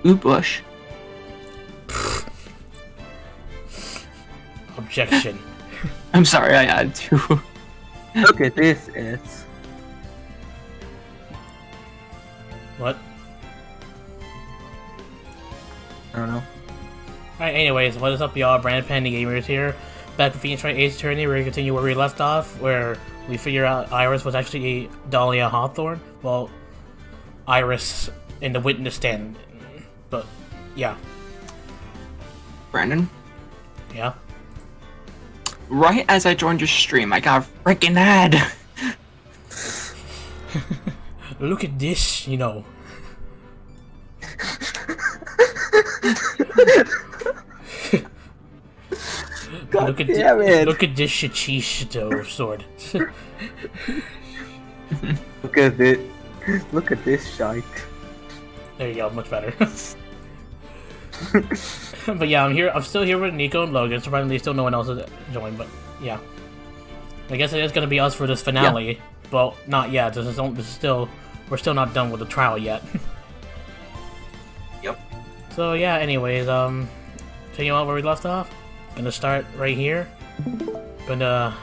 Ooh, Bush. Objection. I'm sorry, I had to. Look at this, it's... What? I don't know. Alright, anyways, what is up, y'all? Brandon Pandy Gamers here. Back with Phoenix Wright Ace Attorney, we're gonna continue where we left off, where we figure out Iris was actually Dahlia Hawthorne. Well, Iris in the witness stand. But, yeah. Brandon, Yeah? right as I joined your stream, I got a freaking ad. Look at this, you know. God look at damn it. Look at this Shichisto sword. Look at it. Look at this shite. There you go, much better. But yeah, I'm still here with Nico and Logan. Surprisingly, still no one else has joined, but yeah. I guess it is gonna be us for this finale. Yeah. Well, not yet. This is still, we're still not done with the trial yet. Yep. So yeah, anyways, taking out where we left off. Gonna start right here. Gonna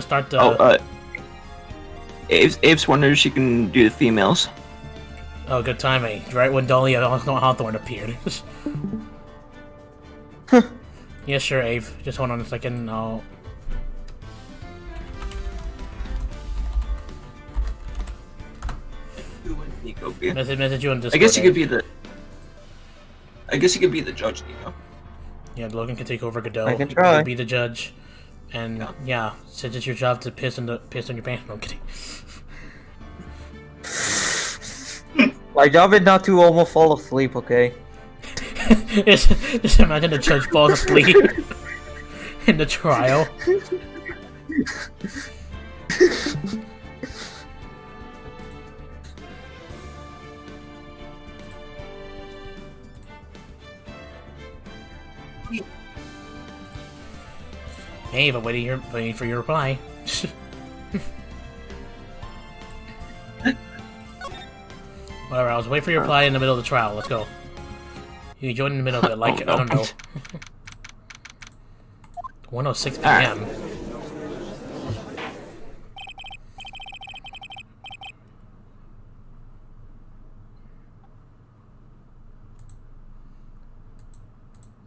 start the. Abe's wonders she can do the females. Oh, good timing. Right when Dahlia Hawthorne appeared. Yeah, sure, Abe. Just hold on a second. I'll... Message you on Discord. I guess you could be the. I guess you could be the judge, Nico. Yeah, Logan can take over Godot. I can try. You can be the judge, and yeah, since it's your job to piss on your pants. No, I'm kidding. My job is not to almost fall asleep, okay? Just imagine the judge falls asleep in the trial. Hey, but waiting for your reply. Whatever, I was waiting for your reply in the middle of the trial. Let's go. You can join in the middle of it, like, I don't know. 1:06 p.m.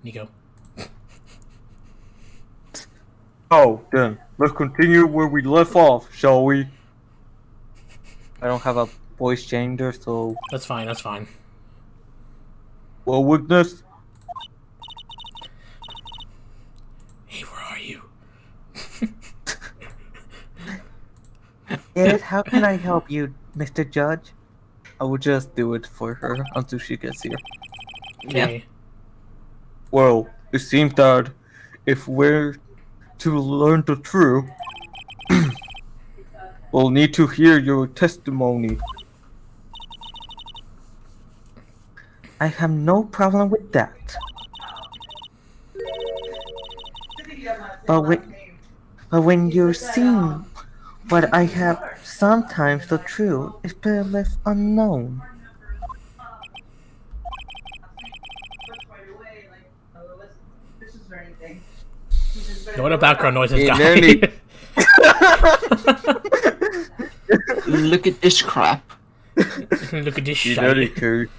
Nico. Oh, then. Let's continue where we left off, shall we? I don't have a voice changer, so... That's fine, that's fine. Well, witness? Hey, where are you? Yes, how can I help you, Mr. Judge? I will just do it for her until she gets here. Okay. Yeah. Well, it seems that if we're to learn the truth, we'll need to hear your testimony. I have no problem with that. But when you're seeing what I have, sometimes the truth is better left unknown. What a background noises, In guy. any- Look at this crap. Look at this In shit. any case,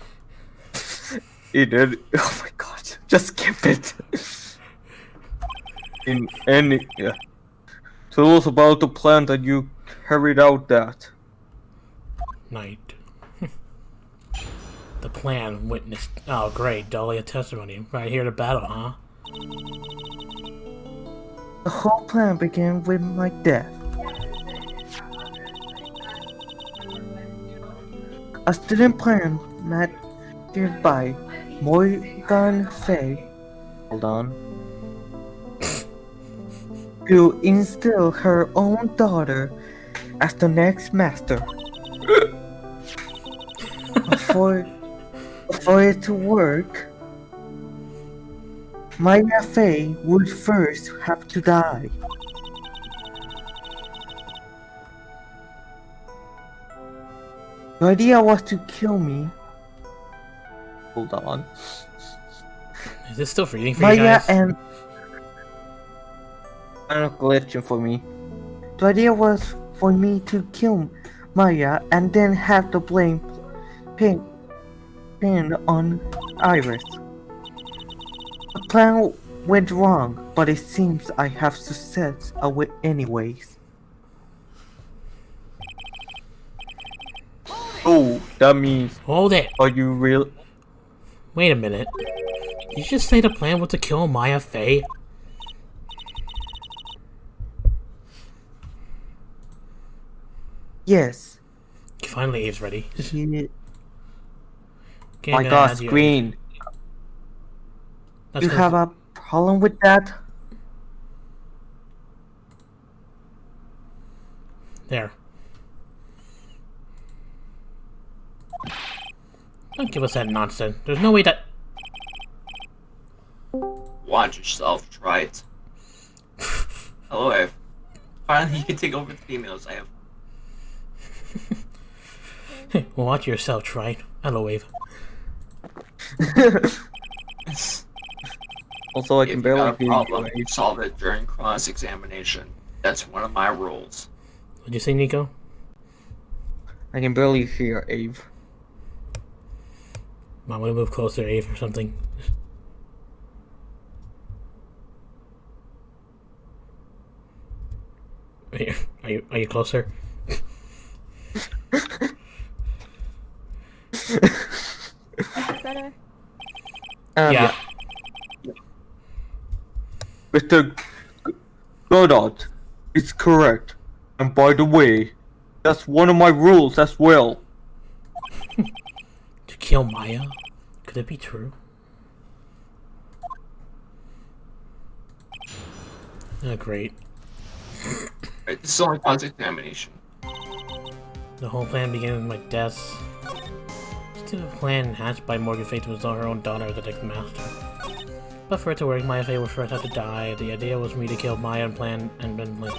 oh my god, just skip it. In any, yeah. Tell us about the plan that you carried out that. Night. The plan witnessed. Oh, great. Dahlia testimony. Right here to battle, huh? The whole plan began with my death. A student plan managed by Morgan Fay. Hold on. To instill her own daughter as the next master. For it to work, Maya Fey would first have to die. The idea was to kill me Hold on. Is this still freezing for you Maya guys? and... I'm glitching for me. The idea was for me to kill Maya and then have the blame pin on Iris. The plan went wrong, but it seems I have success anyways. Oh, that means... Hold it! Are you real? Wait a minute. Did you just say the plan was to kill Maya Fey? Yes. Finally, Abe's ready. He... Okay, My I'm gonna god, add you. screen. That's You 'cause- have a problem with that? There. Don't give us that nonsense. There's no way that... Watch yourself, Wright. Hello, Eve. Finally, you can take over the females. I have. Watch yourself, Tribulations. Hello, Wave. Also, I If can you barely got a hear problem, you. solve it during cross-examination. That's one of my rules. What'd you say, Nico? I can barely hear Ave. Might want to move closer, Ave, or something. Are you closer? Is it better? Yeah. Mr. Goddard is correct. And by the way, that's one of my rules as well. To kill Maya? Could it be true? Oh, great. Right, this is only cross-examination. The whole plan began with my death. Stupid plan hatched by Morgan Fate to install her own daughter as the next master. But for it to work, Maya Fate would first have to die. The idea was for me to kill Maya and then live.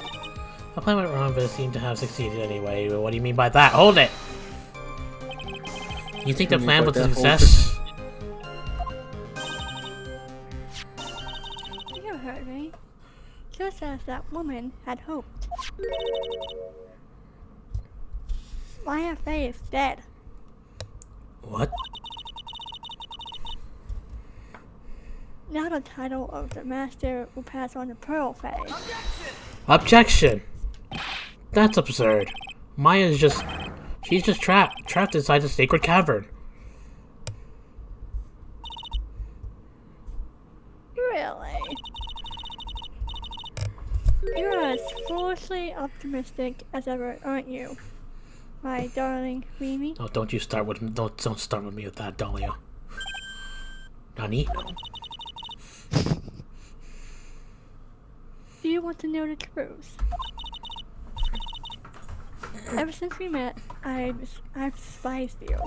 The plan went wrong, but it seemed to have succeeded anyway. What do you mean by that? Hold it! You think the plan was a success? You heard me. Just as that woman had hoped. Maya Fey is dead. What? Now the title of the master will pass on to Pearl Fey. Objection! That's absurd. Maya's just... She's just trapped inside the sacred cavern. Really? You're as foolishly optimistic as ever, aren't you? My darling Mimi? Oh, don't you start with... Don't start with me with that, Dahlia. Nani? Do you want to know the truth? Ever since we met, I've despised you.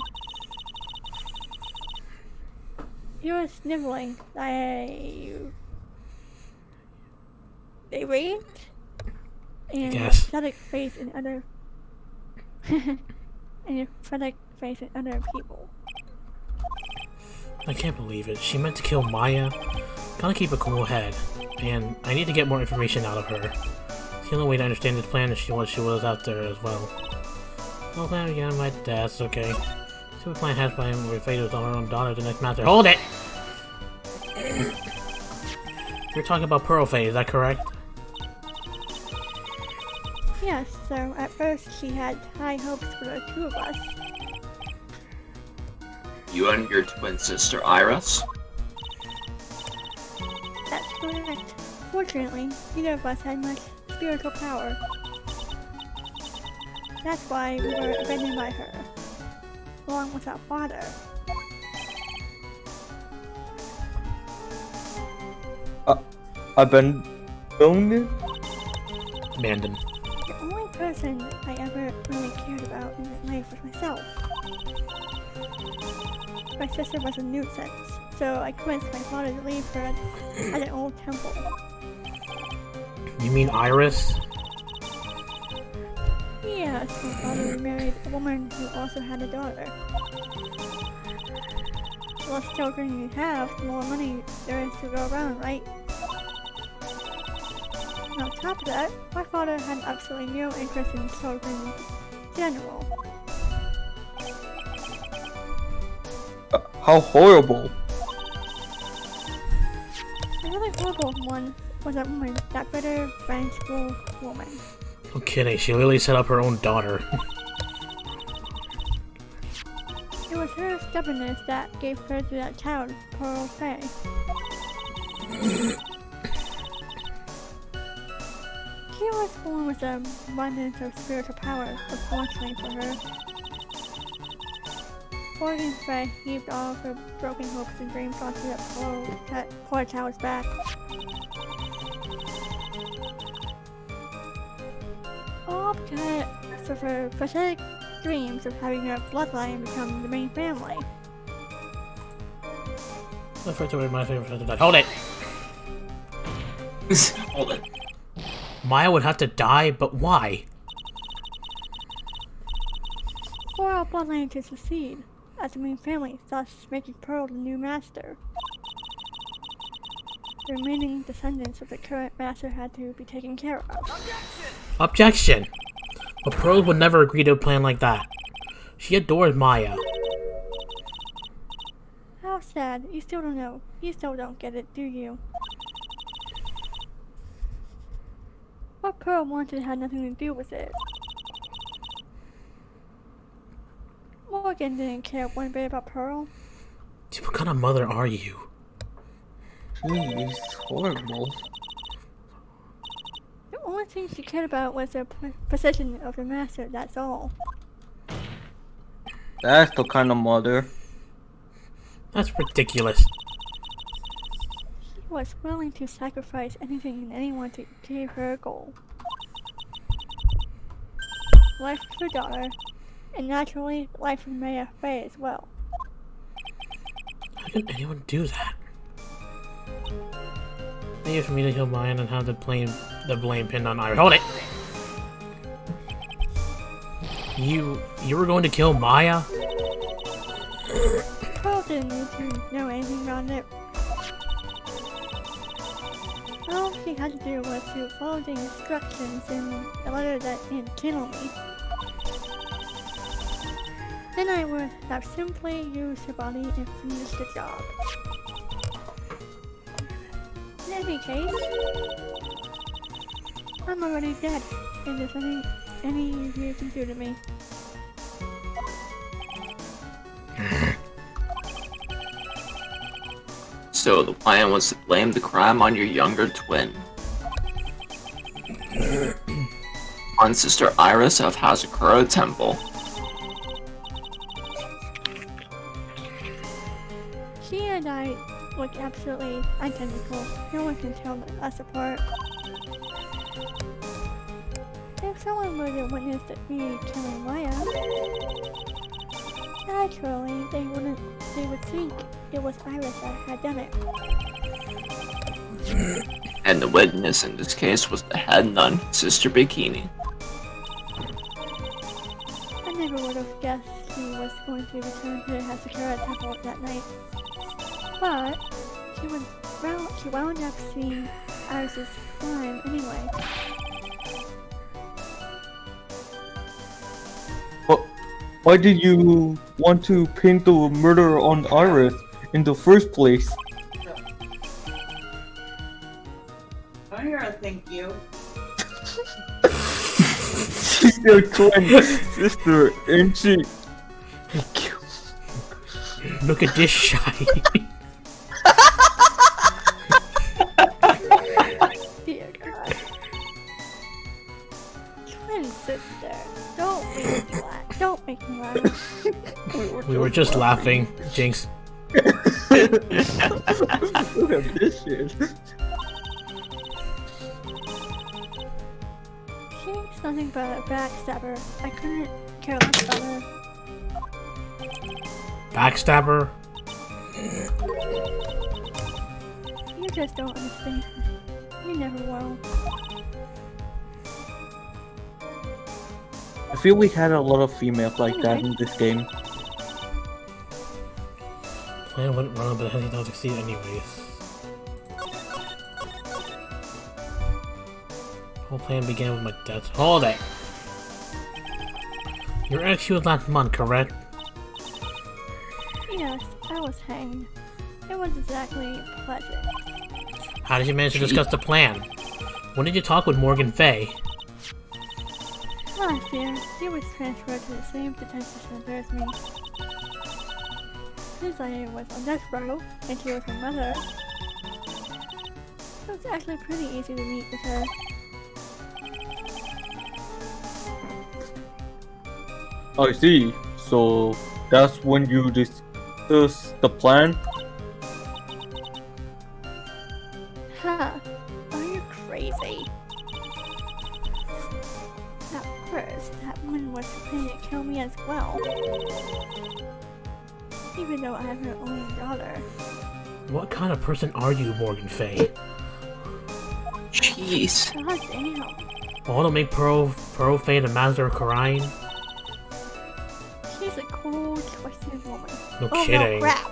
You're sniveling. They raped and your Yes. pathetic face in other and your pathetic face in other people. I can't believe it. She meant to kill Maya. Gotta keep a cool head. And I need to get more information out of her. The only way to understand this plan is what she was out there as well. Well, plan again, my death, okay. Super plan has by him where Fate was on her own daughter, the next master. Hold it! You're talking about Pearl Fate, is that correct? Yes, so at first she had high hopes for the two of us. You and your twin sister, Iris? That's correct. Fortunately, neither of us had much spiritual power. That's why we were abandoned by her, along with our father. Abandoned? Abandoned. The only person I ever really cared about in my life was myself. My sister was a nuisance, so I convinced my father to leave her at an old temple. You mean Iris? Yes, my father married a woman who also had a daughter. The less children you have, the more money there is to go around, right? And on top of that, my father had absolutely no interest in children in general. How horrible. Another horrible one was that woman, that bitter, vengeful woman. No kidding, she literally set up her own daughter. It was her stubbornness that gave birth to that child, Pearl Fay. She was born with an abundance of spiritual power, unfortunately for her. Morgan Fay heaved all of her broken hopes and dreams onto that poor child's back. All because of her pathetic dreams of having her bloodline become the main family. I forgot to read my favorite of that. Hold it! Hold it. Maya would have to die, but why? For our bloodline to succeed as the main family, thus making Pearl the new master. The remaining descendants of the current master had to be taken care of. Objection! But Pearl would never agree to a plan like that. She adores Maya. How sad. You still don't know. You still don't get it, do you? What Pearl wanted had nothing to do with it. Morgan didn't care one bit about Pearl. What kind of mother are you? Jeez, horrible. The only thing she cared about was the position of the master, that's all. That's the kind of mother. That's ridiculous. She was willing to sacrifice anything and anyone to achieve her goal. Life of her daughter, and naturally, life of Maya Fay as well. How can anyone do that? Maybe for me to kill Maya and have the blame pinned on Iris. Hold it! You were going to kill Maya? Pearl didn't need to know anything about it. All she had to do was to follow the instructions in the letter that didn't kill me. Then I would have simply used her body and finished the job. In any case, I'm already dead, and there's any you can do to me. So the plan was to blame the crime on your younger twin. On Sister Iris of Hazakura Temple. She and I look absolutely identical. No one can tell us apart. If someone were to witness me killing Maya, naturally they would think it was Iris that had done it. And the witness in this case was the head nun, Sister Bikini. I never would have guessed she was going to return to the Hazakura Temple that night. But she wound up seeing Iris' crime anyway. Why did you want to pin the murder on Iris in the first place? I hear a thank you. She's your twin sister, ain't she? Look at this shiny. Dear God. Twin sister, don't make me laugh. Don't make me laugh. We were just laughing, Jinx. Look at this shit. She's nothing but a backstabber. I couldn't care less about her. Backstabber? You just don't understand. You never will. I feel we had a lot of females like that in this game. Plan went wrong, but he doesn't succeed anyways. Whole plan began with my death. Hold it! Your ex was last month, correct? Yes, I was hanged. It was exactly pleasant. How did you manage to discuss the plan? When did you talk with Morgan Fay? Last year, he was transferred to the same detention center as me. Since I was on death row, and she was my mother, it was actually pretty easy to meet with her. I see. So that's when you discuss the plan? Huh? Are you crazy? At first, that woman was planning to kill me as well. Even though I have her only daughter. What kind of person are you, Morgan Fay? Jeez. God damn. All to make Pro Fay the master of crime? She's a cold, twisted woman. No Oh kidding. no, crap!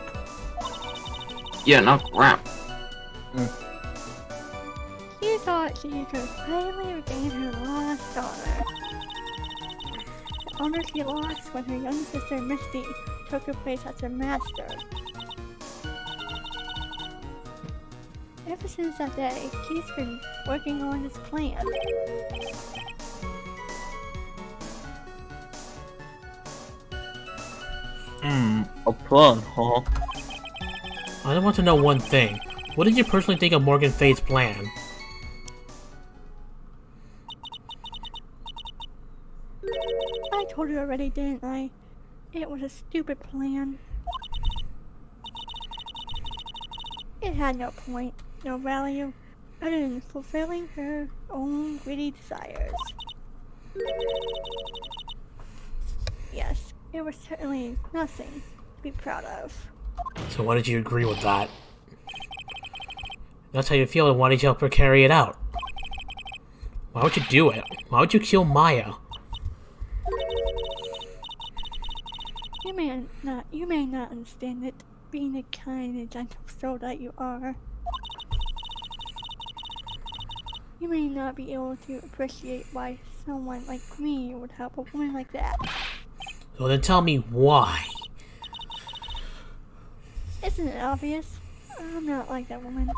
Yeah, not crap. She thought she could finally regain her lost daughter. The honor she lost when her young sister Misty took her place as her master. Ever since that day, she's been working on this plan. A plan, huh? I just want to know one thing. What did you personally think of Morgan Fay's plan? I told you already, didn't I? It was a stupid plan. It had no point, no value, other than fulfilling her own greedy desires. Yes, it was certainly nothing to be proud of. So why did you agree with that? That's how you feel, and why did you help her carry it out? Why would you do it? Why would you kill Maya? You may not understand it, being the kind and gentle soul that you are. You may not be able to appreciate why someone like me would help a woman like that. So then tell me why. Isn't it obvious? I'm not like that woman.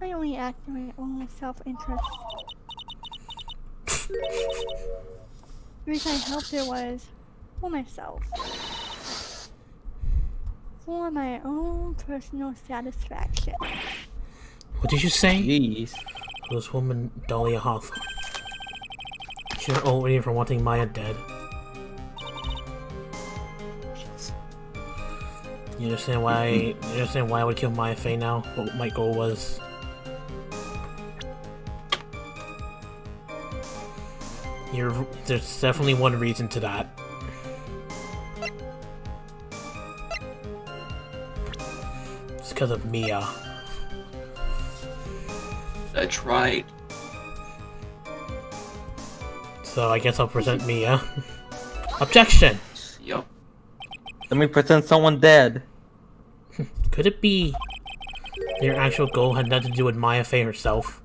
I only act in my own self-interest. The reason I helped her was for myself. For my own personal satisfaction. What did you say? Jeez. This woman, Dahlia Hawthorne. She's only for wanting Maya dead. You understand why? You understand why I would kill Maya Fey now? What my goal was? There's definitely one reason to that. It's because of Mia. That's right. So I guess I'll present Mia. Objection! Yup. Let me pretend someone dead. Could it be your actual goal had nothing to do with Maya Fey herself?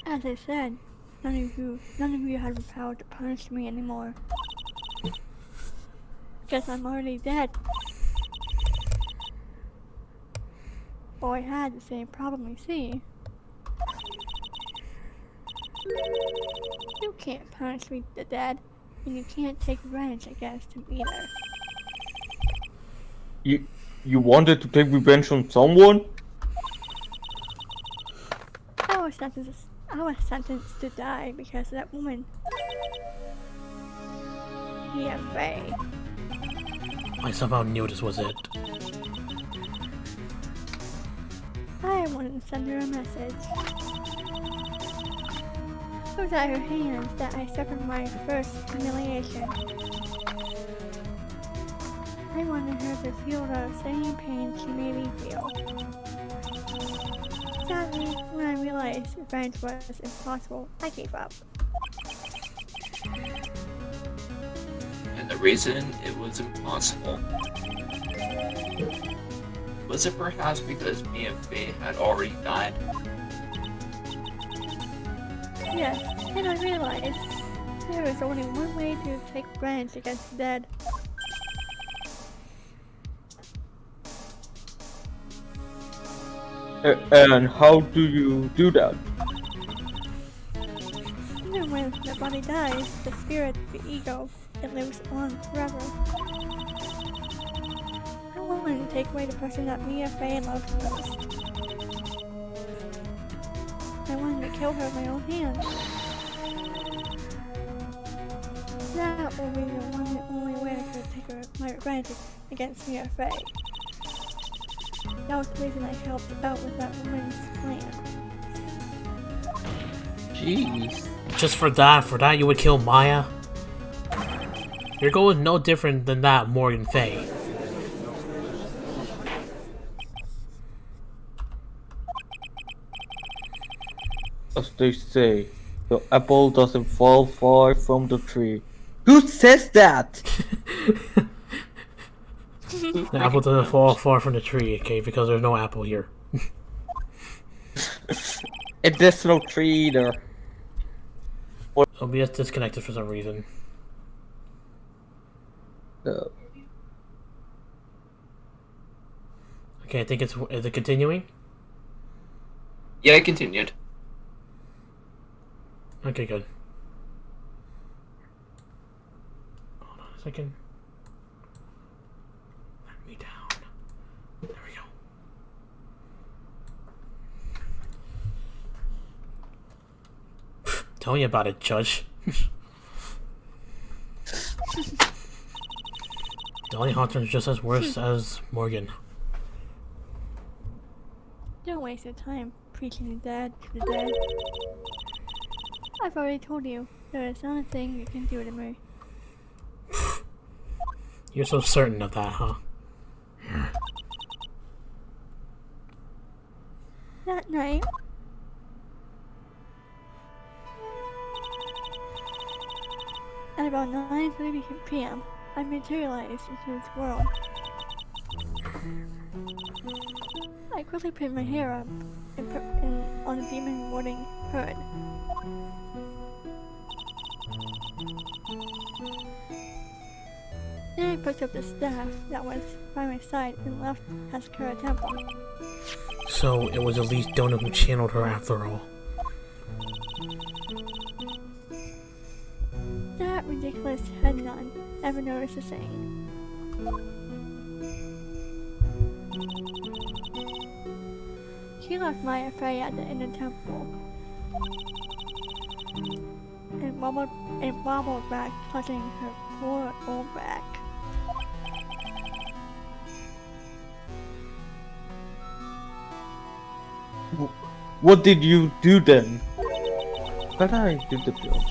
As I said, none of you have the power to punish me anymore. Guess I'm already dead. Or I had the same problem, you see. You can't punish me to dead, and you can't take revenge against him either. You wanted to take revenge on someone? I was sentenced to die because of that woman. Yeah, Faye. I somehow knew this was it. I wanted to send her a message. It was at her hands that I suffered my first humiliation. I wanted her to feel the same pain she made me feel. Sadly, when I realized revenge was impossible, I gave up. And the reason it was impossible was it perhaps because me and Faye had already died? Yes, and I realized there is only one way to take revenge against the dead. And how do you do that? Even when the body dies, the spirit, the ego, it lives on forever. I wanted to take away the person that Mia Faye loved most. I wanted to kill her with my own hands. That will be the one and only way I could take my revenge against Mia Faye. That was the reason I helped out with that woman's plan. Jeez. Just for that you would kill Maya? Your goal is no different than that, Morgan Faye. As they say, the apple doesn't fall far from the tree. Who says that? The apple doesn't fall far from the tree, okay, because there's no apple here. And there's no tree either. OBS disconnected for some reason. Okay, I think is it continuing? Yeah, I continued. Okay, good. Hold on a second. Let me down. There we go. Tell me about it, Judge. Dolly Hunter is just as worse as Morgan. Don't waste your time preaching to the dead. I've already told you, there is not a thing you can do to me. You're so certain of that, huh? That night, at about 9:30 p.m., I materialized into this world. I quickly pinned my hair up and put on a demon warding hood. Then I picked up the staff that was by my side and left Hasakura Temple. So it was at least Dona who channeled her after all. That ridiculous head nun never noticed a thing. She left Maya Faye at the inner temple and wobbled back, clutching her poor old back. What did you do then? But I did the job.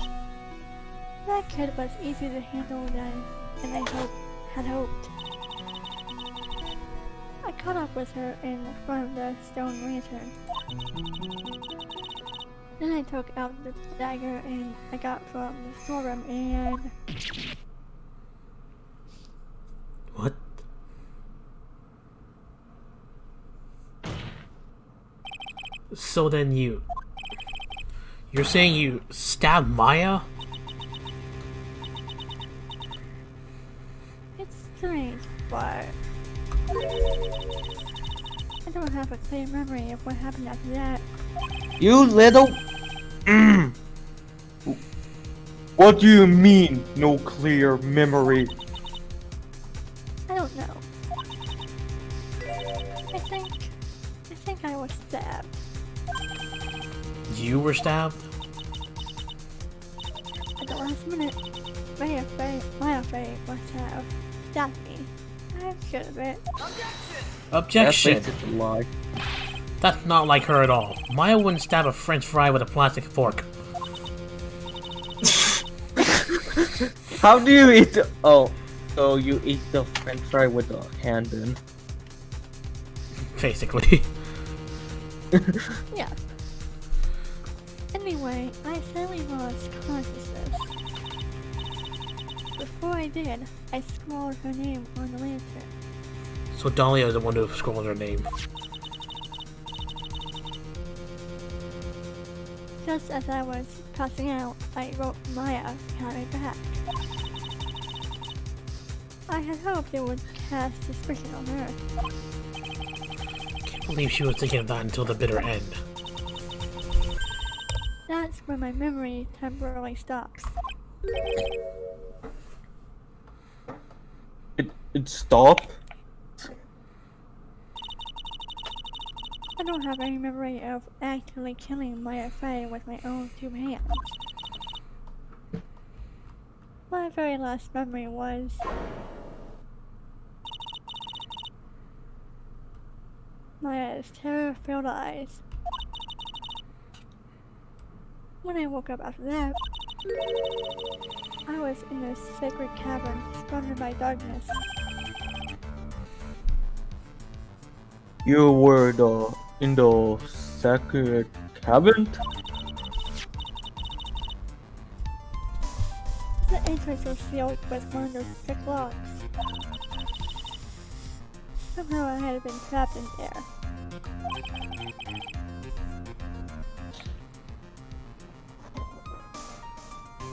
That kid was easier to handle than I had hoped. I caught up with her in front of the stone lantern. Then I took out the dagger I got from the storeroom and... What? So then you're saying you stabbed Maya? It's strange, but... I don't have a clear memory of what happened after that. You little... What do you mean, no clear memory? I don't know. I think I was stabbed. You were stabbed? At the last minute, Maya Faye must have stabbed me. I'm sure of it. Objection! That's a lie. That's not like her at all. Maya wouldn't stab a french fry with a plastic fork. How do you eat the... Oh, so you eat the french fry with a hand then? Basically. Yeah. Anyway, I suddenly lost consciousness. before I did, I scrawled her name on the lantern. So Dahlia is the one who scrolled her name. Just as I was passing out, I wrote Maya behind my back. I had hoped it would cast suspicion on her. Can't believe she was thinking of that until the bitter end. That's when my memory temporarily stops. It stopped? I don't have any memory of actually killing Maya Fey with my own 2 hands. My very last memory was Maya's terror-filled eyes. When I woke up after that, I was in a sacred cavern surrounded by darkness. You were in the sacred cabin? The entrance was sealed with one of those thick locks. Somehow I had been trapped in there.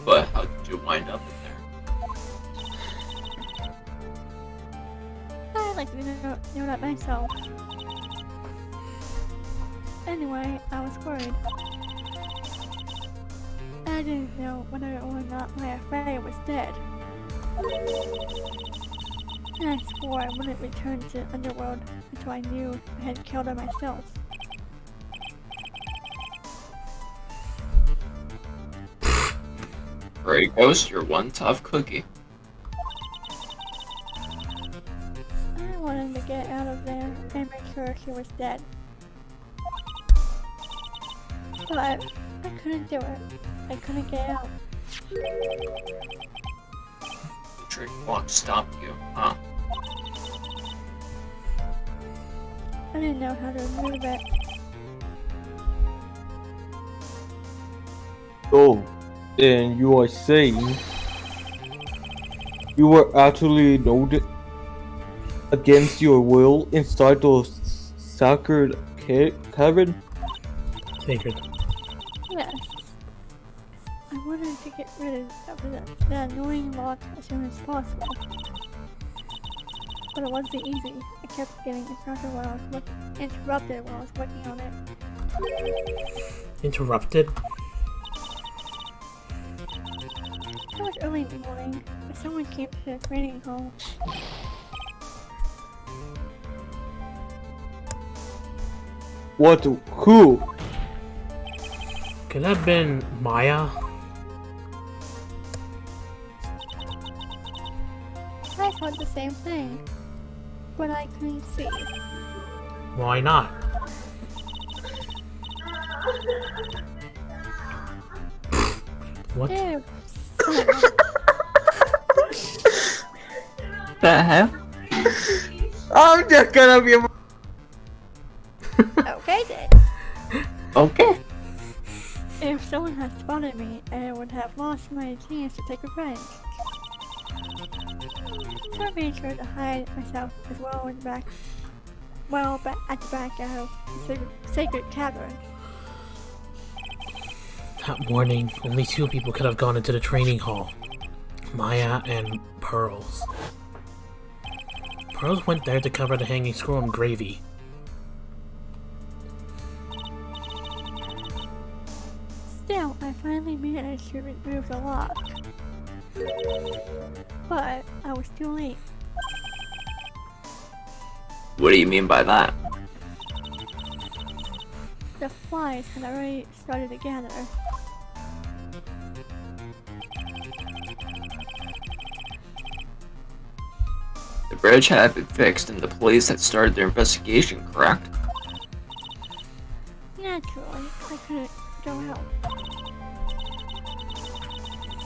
But how did you wind up in there? I'd like to know that myself. Anyway, I was worried. I didn't know whether or not Maya Fey was dead. And I swore I wouldn't return to the underworld until I knew I had killed her myself. Gray Ghost, you're one tough cookie. I wanted to get out of there and make sure she was dead. But I couldn't do it. I couldn't get out. The trick won't stop you, huh? I didn't know how to remove it. Oh, and you are saying you were actually loaded against your will inside the sacred cabin? Sacred. Yes. I wanted to get rid of that annoying lock as soon as possible. But it wasn't easy. I kept getting interrupted while I was working on it. Interrupted? It was early in the morning, but someone came to the training hall. What? Who? Could that have been Maya? I thought the same thing, but I couldn't see. Why not? What? Ew, The hell? I'm just gonna be. okay then. Okay. If someone had spotted me, I would have lost my chance to take revenge. So I made sure to hide myself as well at the back of the sacred cavern. That morning, only 2 people could have gone into the training hall. Maya and Pearls. Pearls went there to cover the hanging scroll in gravy. Still, I finally managed to remove the lock. But I was too late. What do you mean by that? The flies had already started to gather. The bridge had been fixed and the police had started their investigation, correct? Naturally, I couldn't go out.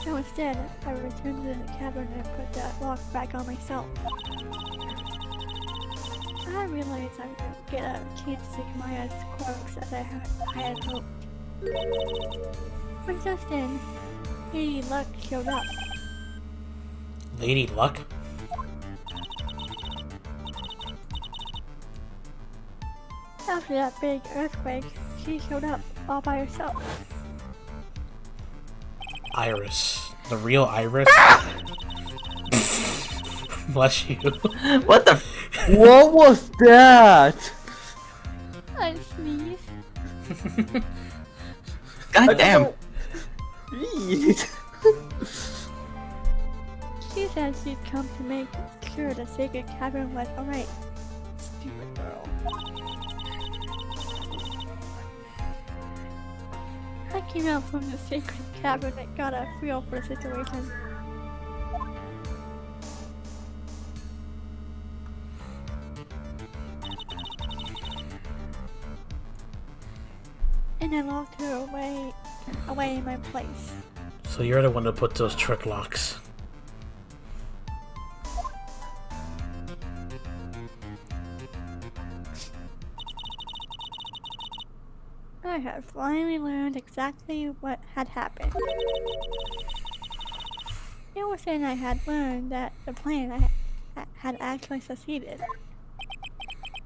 So instead, I returned to the cavern and put that lock back on myself. I realized I would get a chance to see Maya's corpse as I had hoped. But just then, Lady Luck showed up. Lady Luck? After that big earthquake, she showed up all by herself. Iris. The real Iris? Bless you. What the? What was that? I sneezed. God damn. Jeez. She said she'd come to make sure the sacred cavern was alright. Stupid girl. I came out from the sacred cavern and got a feel for the situation. And I locked her away in my place. So you're the one that put those trick locks. I had finally learned exactly what had happened. It was then I had learned that the plan had actually succeeded.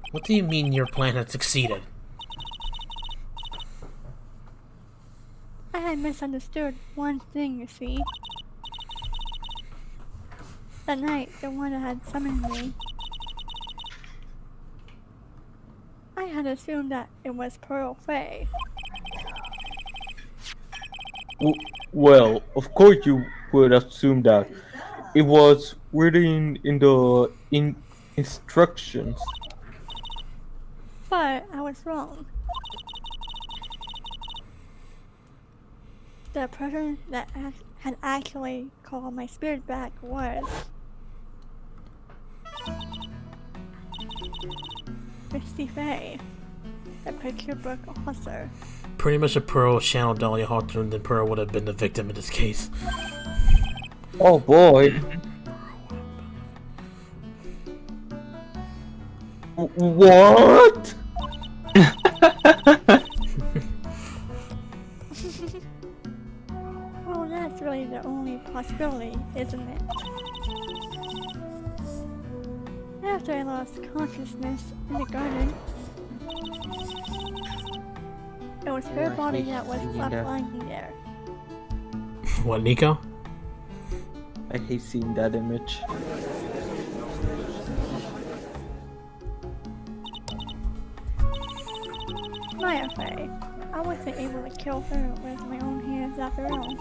What do you mean your plan had succeeded? I had misunderstood one thing, you see. That night, the one that had summoned me, I had assumed that it was Pearl Fay. Well, of course you would assume that. It was written in the instructions. But I was wrong. The person that had actually called my spirit back was Christy Fay, the picture book author. Pretty much if Pearl channeled Dahlia Hawthorne, then Pearl would have been the victim in this case. Oh boy. What? Well, that's really the only possibility, isn't it? After I lost consciousness in the garden, it was her body that was left lying there. What, Nico? I hate seeing that image. Maya Fay. I wasn't able to kill her with my own hands after all.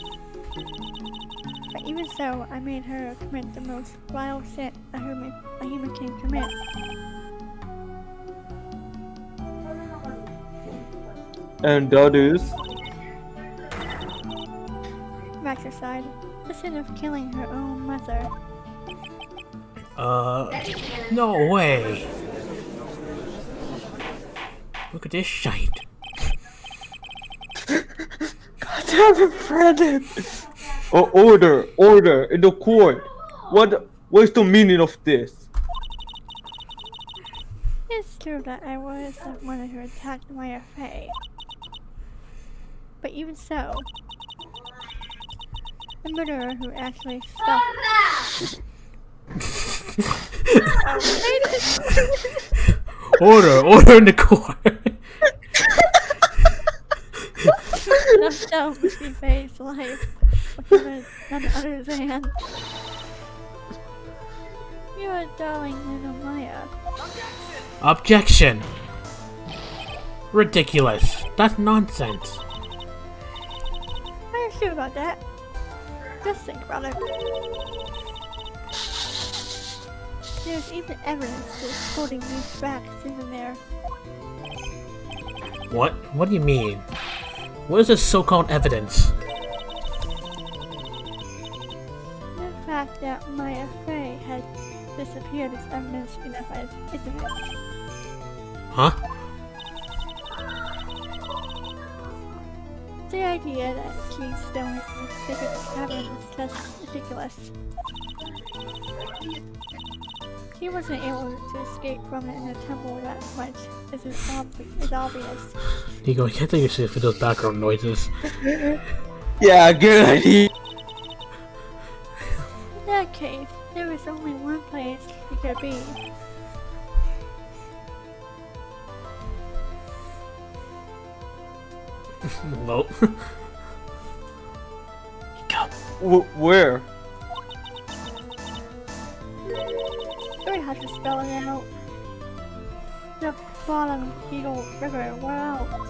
But even so, I made her commit the most vile sin a human can commit. And that is? Matricide, the sin of killing her own mother. No way! Look at this shite. God damn it, Brandon! Oh, order in the court. What's the meaning of this? It's true that I was the one who attacked Maya Fay. But even so, the murderer who actually stopped. Order in the court. Left down Christy Fay's life with none other than your darling little Maya. Objection! Ridiculous. That's nonsense. Are you sure about that? Just think about it. There's even evidence supporting these facts, isn't there? What? What do you mean? What is this so-called evidence? The fact that Maya Fay had disappeared is evidence enough, isn't it? Huh? The idea that she's still in the sacred cavern is just ridiculous. She wasn't able to escape from it in the temple that much is obvious. Nico, I can't take your shit for those background noises. Yeah, good idea. The that case, there is only one place he could be. Well, Where? Do we have to spell it out? The bottom Eagle River, where else?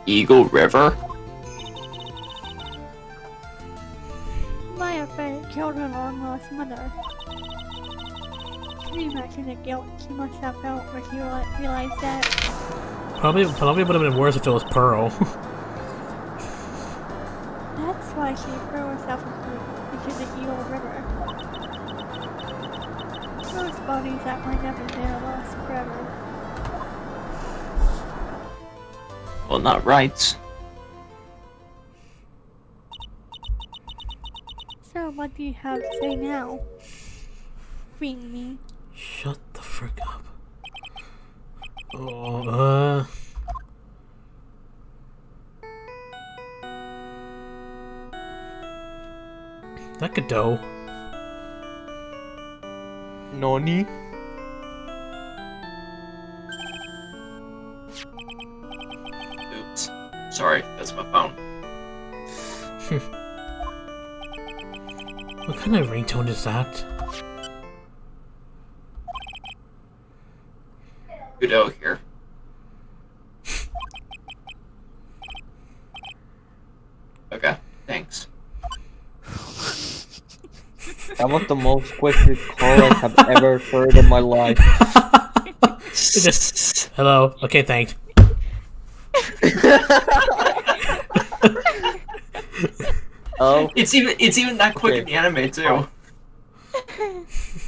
Eagle River? Maya Fay killed her long-lost mother. Can you imagine the guilt she must have felt when she realized that? probably would have been worse if it was Pearl. That's why she threw herself into the Eagle River. Those bodies that might never be lost forever. Well, not right. So what do you have to say now? Freeing me. Shut the frick up. Oh, that could do. Nani? Oops. Sorry, that's my phone. What kind of ringtone is that? Kudo here. Okay, thanks. That was the most quickest call I have ever heard in my life. Just, hello. Okay, thanks. Oh, It's even that quick in the anime too.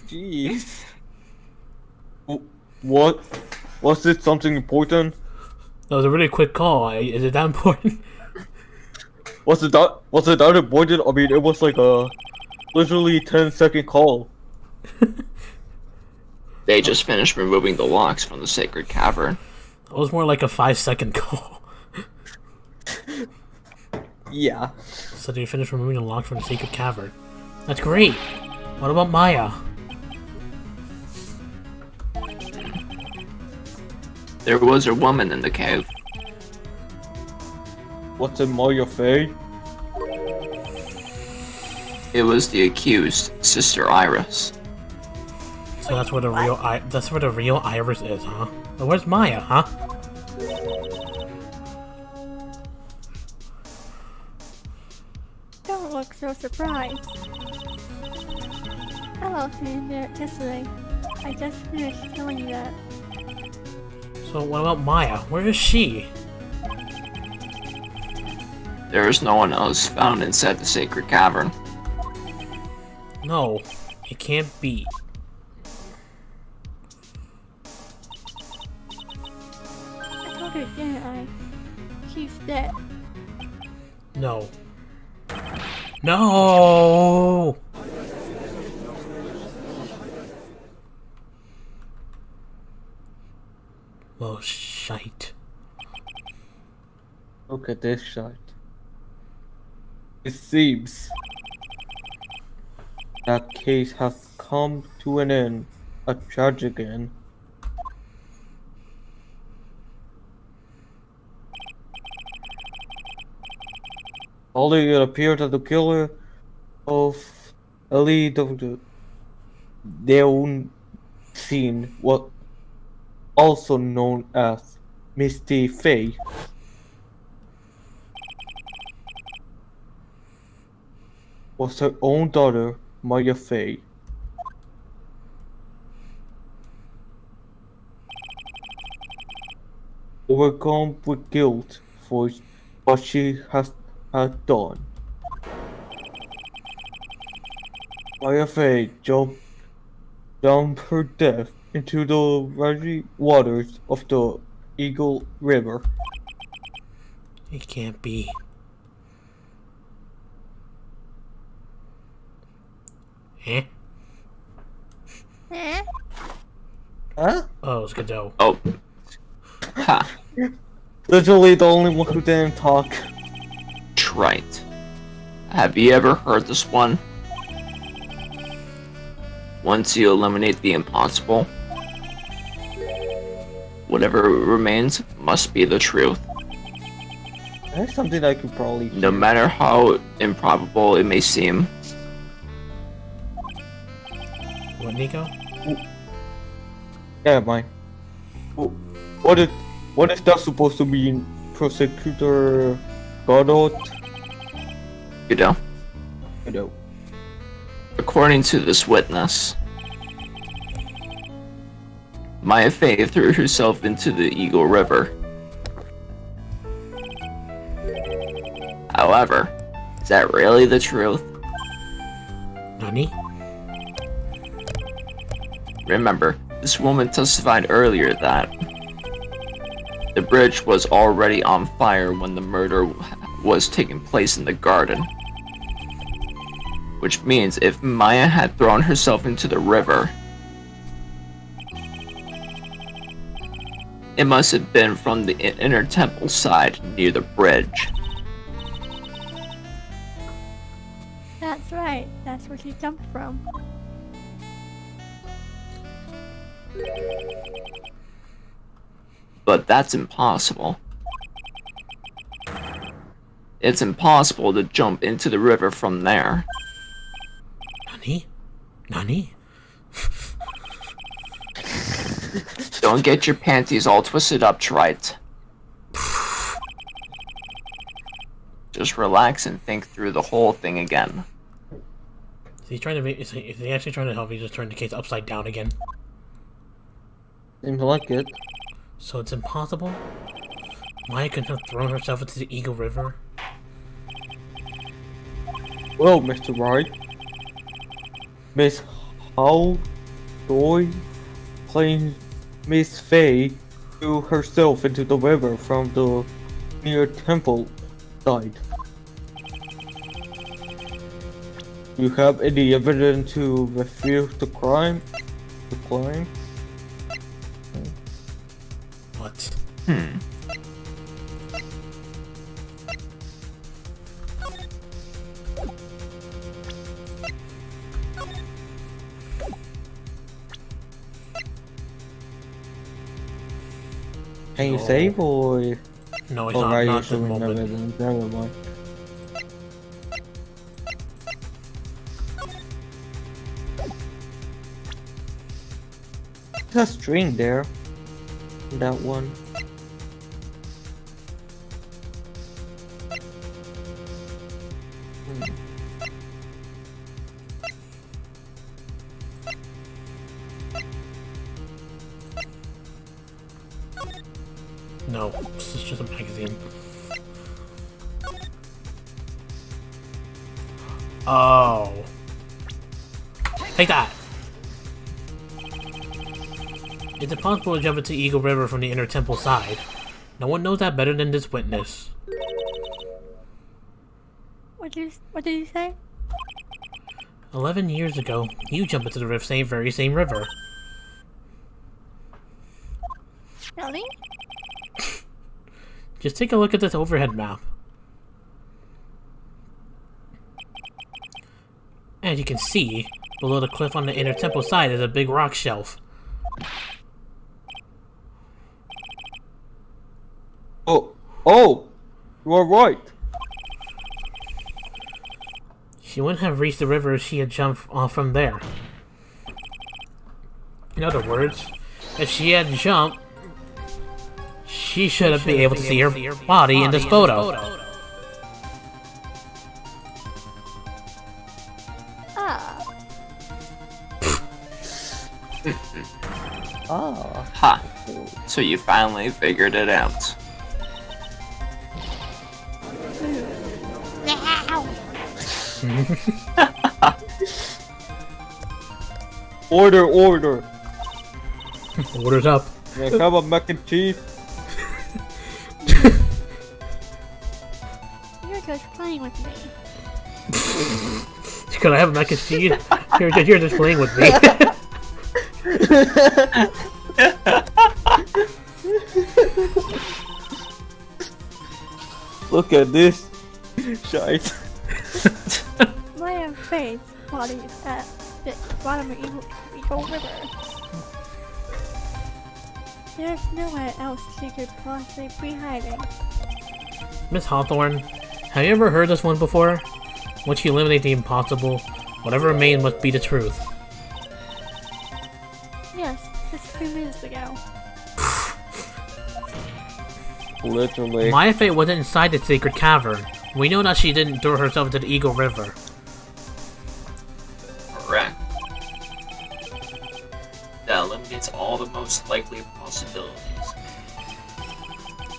jeez. What? Was it something important? That was a really quick call. Is it that important? Was it that important? I mean, it was like a literally 10-second call. They just finished removing the locks from the sacred cavern. That was more like a 5-second call. Yeah. So they finished removing the lock from the secret cavern. That's great. What about Maya? There was a woman in the cave. What's in Maya Fay? It was the accused, Sister Iris. So that's where the real Iris is, huh? But where's Maya, huh? Don't look so surprised. I lost you in there yesterday. I just finished telling you that. So what about Maya? Where is she? There is no one else found inside the sacred cavern. No, it can't be. I told her, didn't I? She's dead. No. No! Well, shite. Look at this shot. It seems that case has come to an end. A tragic end. Although it appears that the killer of Elite of the Deun scene was also known as Misty Faye. Was her own daughter, Maya Fay. Overcome with guilt for what she has had done. Maya Fay jumped her death into the raging waters of the Eagle River. It can't be. Eh? Eh? Huh? Oh, it's Godot. Oh. Ha. Literally the only one who didn't talk. Trite. Have you ever heard this one? Once you eliminate the impossible, whatever remains must be the truth. That's something I could probably No matter how improbable it may seem. What, Nico? Yeah, mine. What is that supposed to be? Prosecutor Godot? You know? You know. According to this witness, Maya Fey threw herself into the Eagle River. However, is that really the truth? Nani? Remember, this woman testified earlier that the bridge was already on fire when the murder was taking place in the garden. Which means if Maya had thrown herself into the river, it must have been from the inner temple side near the bridge. That's right. That's where she jumped from. But that's impossible. It's impossible to jump into the river from there. Nani? Nani? Don't get your panties all twisted up, Wright. Just relax and think through the whole thing again. Is he trying to make? Is he actually trying to help me just turn the case upside down again? Seems like it. So it's impossible? Maya couldn't have thrown herself into the Eagle River? Well, Mr. Wright, Miss How Joy claims Miss Fey threw herself into the river from the near temple side. Do you have any evidence to refute the crime? The claim? What? Can you save or? No, it's Oh, not, right, not you at the showing moment. evidence. Never mind. There's a string there. That one. No, this is just a magazine. Oh. Take that! It's impossible to jump into Eagle River from the inner temple side. No one knows that better than this witness. What did you say? 11 years ago, you jumped into the very same river. Really? Just take a look at this overhead map. As you can see, below the cliff on the inner temple side is a big rock shelf. Oh! You are right! She wouldn't have reached the river if she had jumped off from there. In other words, if she had jumped, she should have been able to see her body in this photo. Ah. Ah. Ha! So you finally figured it out. Order! Order's up. Can I have a mac and cheese? You're just playing with me. Could I have a mac and cheese? You're just playing with me. Look at this. Shite. Maya Faye's body is at the bottom of Eagle River. There's nowhere else she could possibly be hiding. Miss Hawthorne, have you ever heard this one before? Once you eliminate the impossible, whatever remains must be the truth. Yes, just a few minutes ago. Literally. Maya Fey wasn't inside the sacred cavern. We know that she didn't throw herself into the Eagle River. Correct. That eliminates all the most likely possibilities.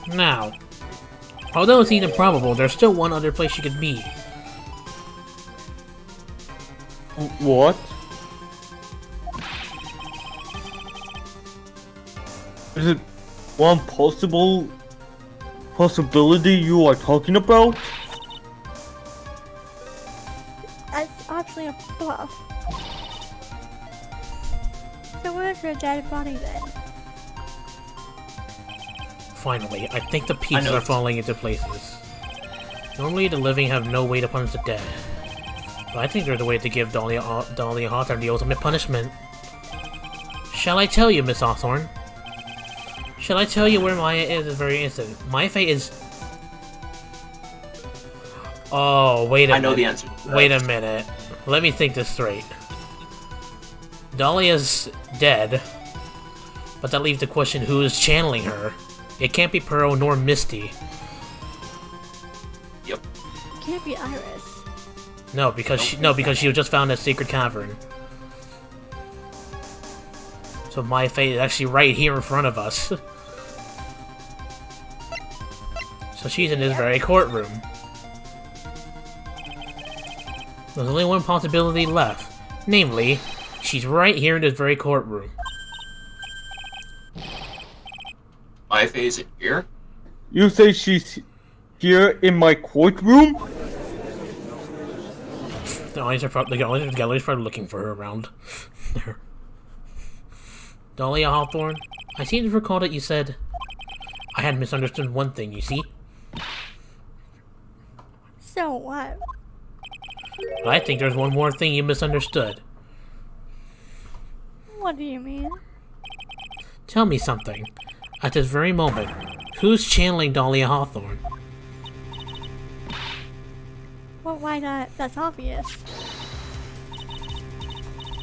Now, although it seems improbable, there's still one other place she could be. What? Is it one possibility you are talking about? That's actually a bluff. So where's her dead body then? Finally, I think the pieces know. are falling into places. Normally, the living have no way to punish the dead. But I think there's a way to give Dahlia Hawthorne the ultimate punishment. Shall I tell you, Miss Hawthorne? Shall I tell you where Maya is this very instant? Maya Fey is... Oh, wait a minute. I know the answer to that. Wait a minute. Let me think this straight. Dahlia's dead, but that leaves the question who is channeling her. It can't be Pearl nor Misty. Yep. It can't be Iris. No, because she was just found in a secret cavern. So Maya Fey is actually right here in front of us. So she's in this very courtroom. There's only one possibility left. Namely, she's right here in this very courtroom. My face in here? You say she's here in my courtroom? The gallery's probably looking for her around. There. Dahlia Hawthorne, I seem to recall that you said I had misunderstood one thing, you see? So what? I think there's one more thing you misunderstood. What do you mean? Tell me something. At this very moment, who's channeling Dahlia Hawthorne? Well, why not? That's obvious.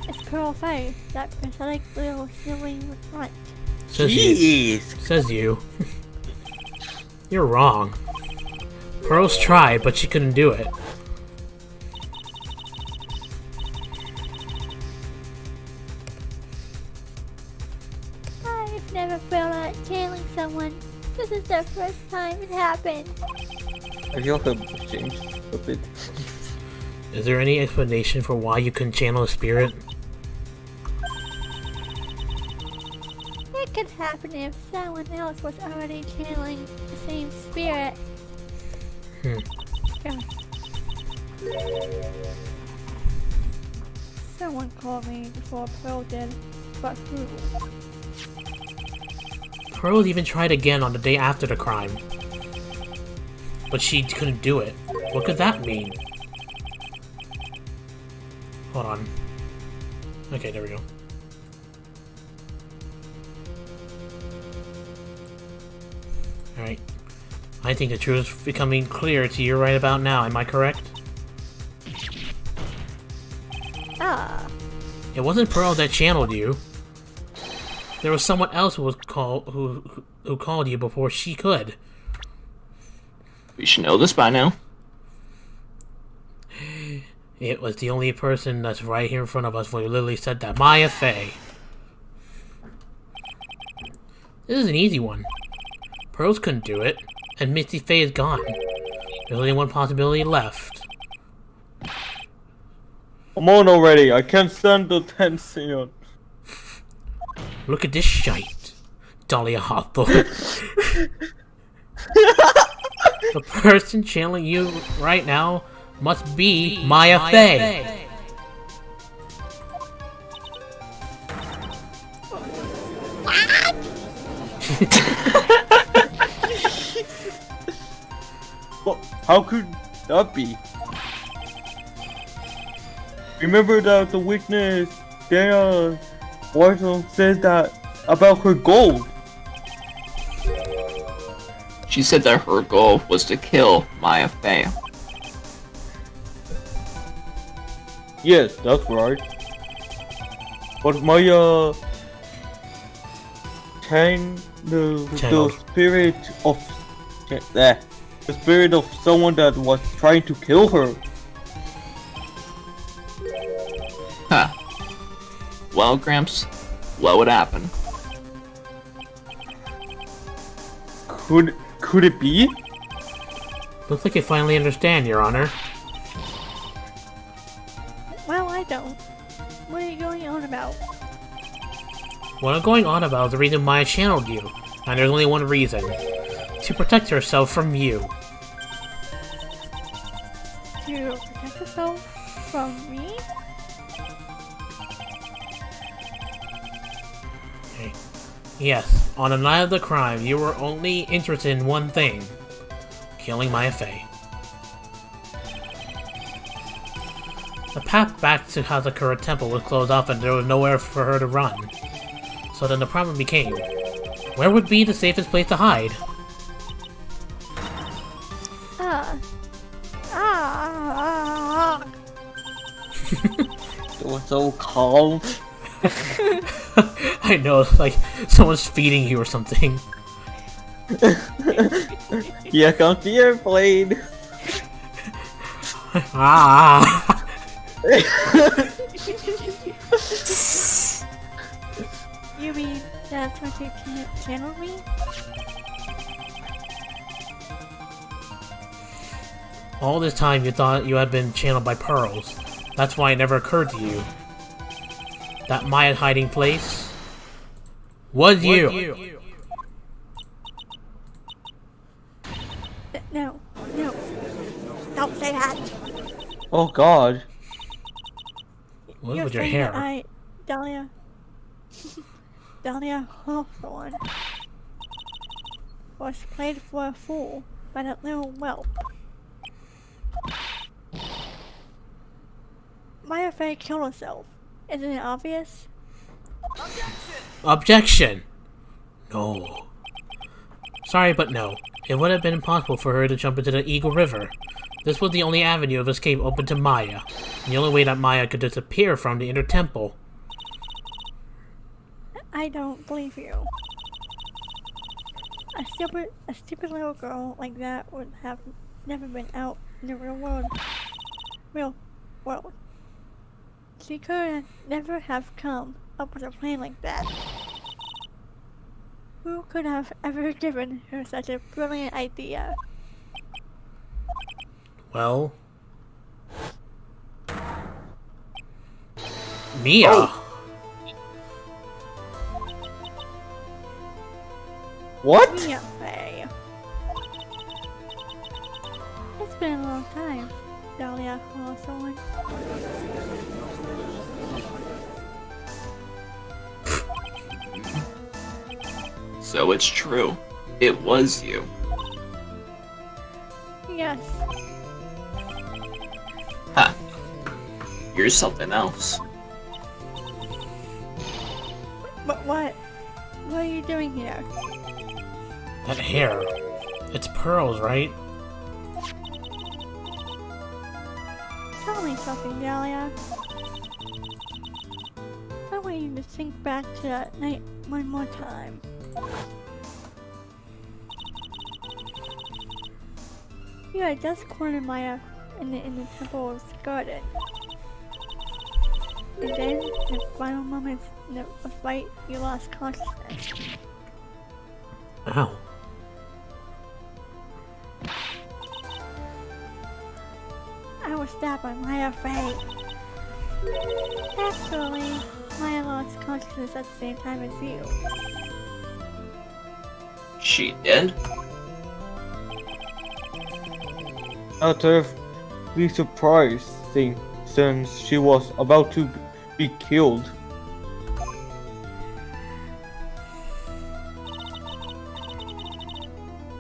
It's Pearl Faye, that pathetic little silly runt. Says you. You're wrong. Pearl's tried, but she couldn't do it. I've never felt like killing someone. This is the first time it happened. Have your head changed a bit? Is there any explanation for why you couldn't channel a spirit? It could happen if someone else was already channeling the same spirit. Go. Someone called me before Pearl did, but who? Pearl even tried again on the day after the crime. But she couldn't do it. What could that mean? Hold on. Okay, there we go. Alright. I think the truth is becoming clear to you right about now, am I correct? Ah, It wasn't Pearl that channeled you. There was someone else who called you before she could. We should know this by now. It was the only person that's right here in front of us when you literally said that. Maya Fey. This is an easy one. Pearls couldn't do it, and Misty Fey is gone. There's only one possibility left. Come on already, I can't stand the tension. Look at this shite. Dahlia Hawthorne. The person channeling you right now must be Maya Fey. Well, how could that be? remember that the witness, Dana Watson, said that about her goal. She said that her goal was to kill Maya Fey. Yes, that's right. But Maya channeled the spirit of the spirit of someone that was trying to kill her. Huh. Well, Gramps, what would happen? Could it be? Looks like you finally understand, Your Honor. Well, I don't. What are you going on about? What I'm going on about is the reason Maya channeled you, and there's only one reason. To protect herself from you. To protect yourself from me? Okay. Yes, on the night of the crime, you were only interested in one thing. Killing Maya Fey. The path back to Hazakura Temple was closed off and there was nowhere for her to run. So then the problem became, where would be the safest place to hide? It was so calm. I know, it's like someone's feeding you or something. Here comes the airplane. Ah! You mean that's what you channeled me? All this time you thought you had been channeled by Pearls. That's why it never occurred to you. That Maya hiding place was you. No. Don't say that. Oh God. What You're with your saying hair? that Dahlia Hawthorne was played for a fool by that little whelp. Maya Fey killed herself. Isn't it obvious? Objection! No. Sorry, but no. It would have been impossible for her to jump into the Eagle River. This was the only avenue of escape open to Maya. The only way that Maya could disappear from the inner temple. I don't believe you. A stupid little girl like that would have never been out in the real world. She could never have come up with a plan like that. Who could have ever given her such a brilliant idea? Well... Mia! Oh. What? Mia Fey. It's been a long time, Dahlia Hawthorne. So it's true. It was you. Yes. Ha. You're something else. But what? What are you doing here? That hair. It's Pearls, right? Tell me something, Dahlia. I want you to think back to that night one more time. You had just cornered Maya in the temple's garden. And then, in the final moments of the fight, you lost consciousness. Ow. I was stabbed by Maya Fey. Actually, Maya lost consciousness at the same time as you. She did? Not terribly surprising since she was about to be killed.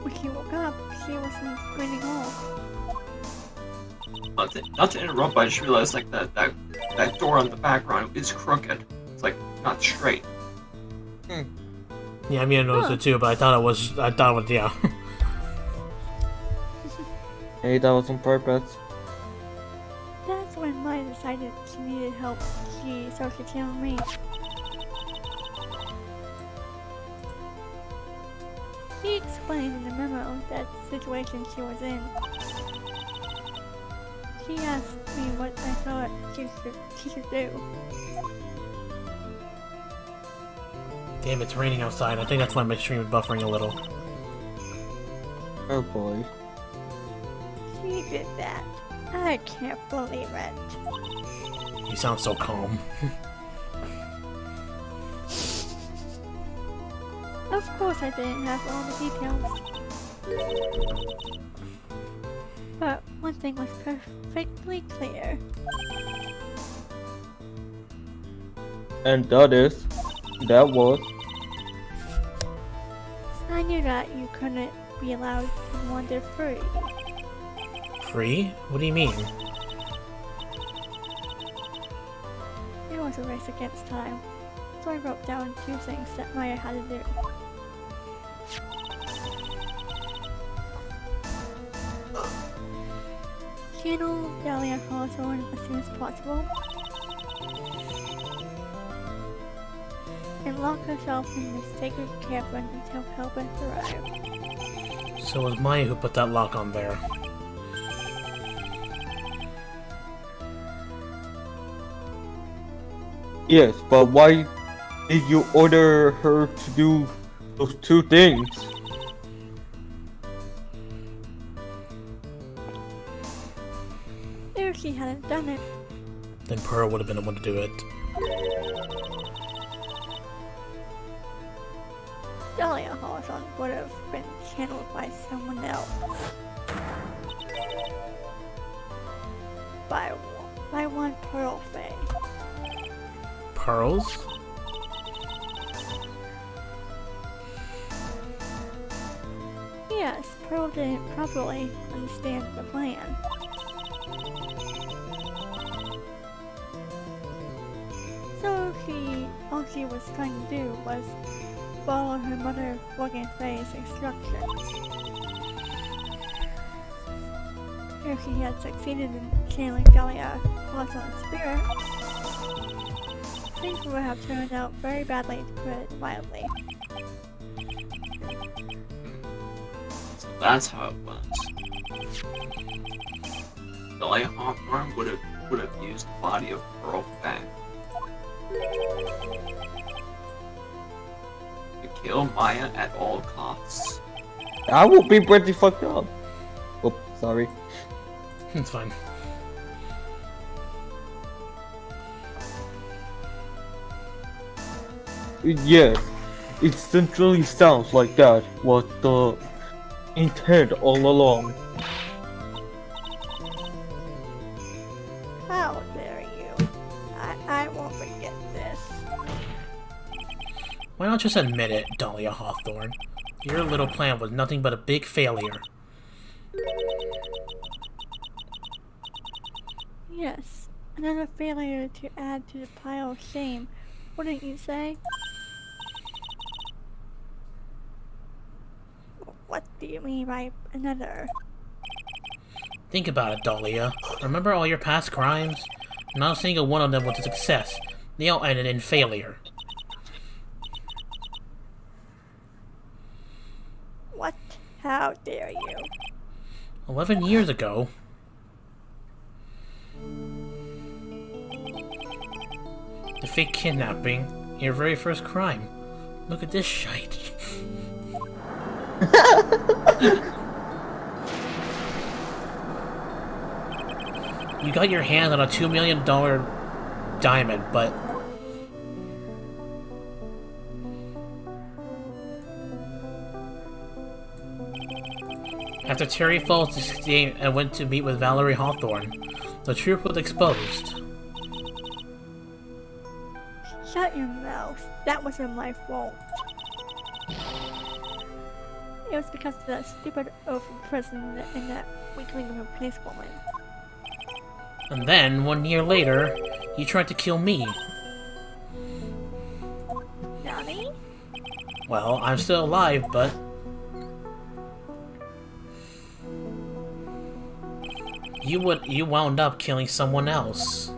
When she woke up, she wasn't breathing all. Not to interrupt, but I just realized like that door on the background is crooked. It's like not straight. Yeah, I mean, I noticed it too, but I thought it was, yeah. Hey, that was on purpose. That's when Maya decided she needed help. She started telling me. She explained in the memo that situation she was in. She asked me what I thought she should do. Damn, it's raining outside. I think that's why my stream is buffering a little. Oh boy. She did that. I can't believe it. You sound so calm. Of course I didn't have all the details. But one thing was perfectly clear. And that was... I knew that you couldn't be allowed to wander free. Free? What do you mean? It was a race against time. So I wrote down 2 things that Maya had to do. Channel Dahlia Hawthorne as soon as possible. And lock herself in the sacred cavern until Hellbeth arrives. So it was Maya who put that lock on there. Yes, but why did you order her to do those 2 things? If she hadn't done it, Then Pearl would have been the one to do it. Dahlia Hawthorne would have been channeled by someone else. By one Pearl Fae. Pearls? Yes, Pearl didn't properly understand the plan. So all she was trying to do was follow her mother Morgan Faye's instructions. If she had succeeded in channeling Dahlia Hawthorne's spirit, things would have turned out very badly, to put it mildly. So that's how it was. Dahlia Hawthorne would have used the body of Pearl Fang to kill Maya at all costs. I will be pretty fucked up. Oh, sorry. It's fine. Yes, it centrally sounds like that was the intent all along. How dare you? I won't forget this. Why not just admit it, Dahlia Hawthorne? Your little plan was nothing but a big failure. Yes, another failure to add to the pile of shame, wouldn't you say? What do you mean by another? Think about it, Dahlia. Remember all your past crimes? Not a single one of them was a success. They all ended in failure. What? How dare you? 11 years ago. The fake kidnapping. Your very first crime. Look at this shite. You got your hands on a $2 million diamond, but... After Terry Falls escaped and went to meet with Valerie Hawthorne, the truth was exposed. Shut your mouth. That wasn't my fault. It was because of that stupid oath in prison and that weakling of a policewoman. And then, 1 year later, you tried to kill me. Nani? Well, I'm still alive, but... You wound up killing someone else.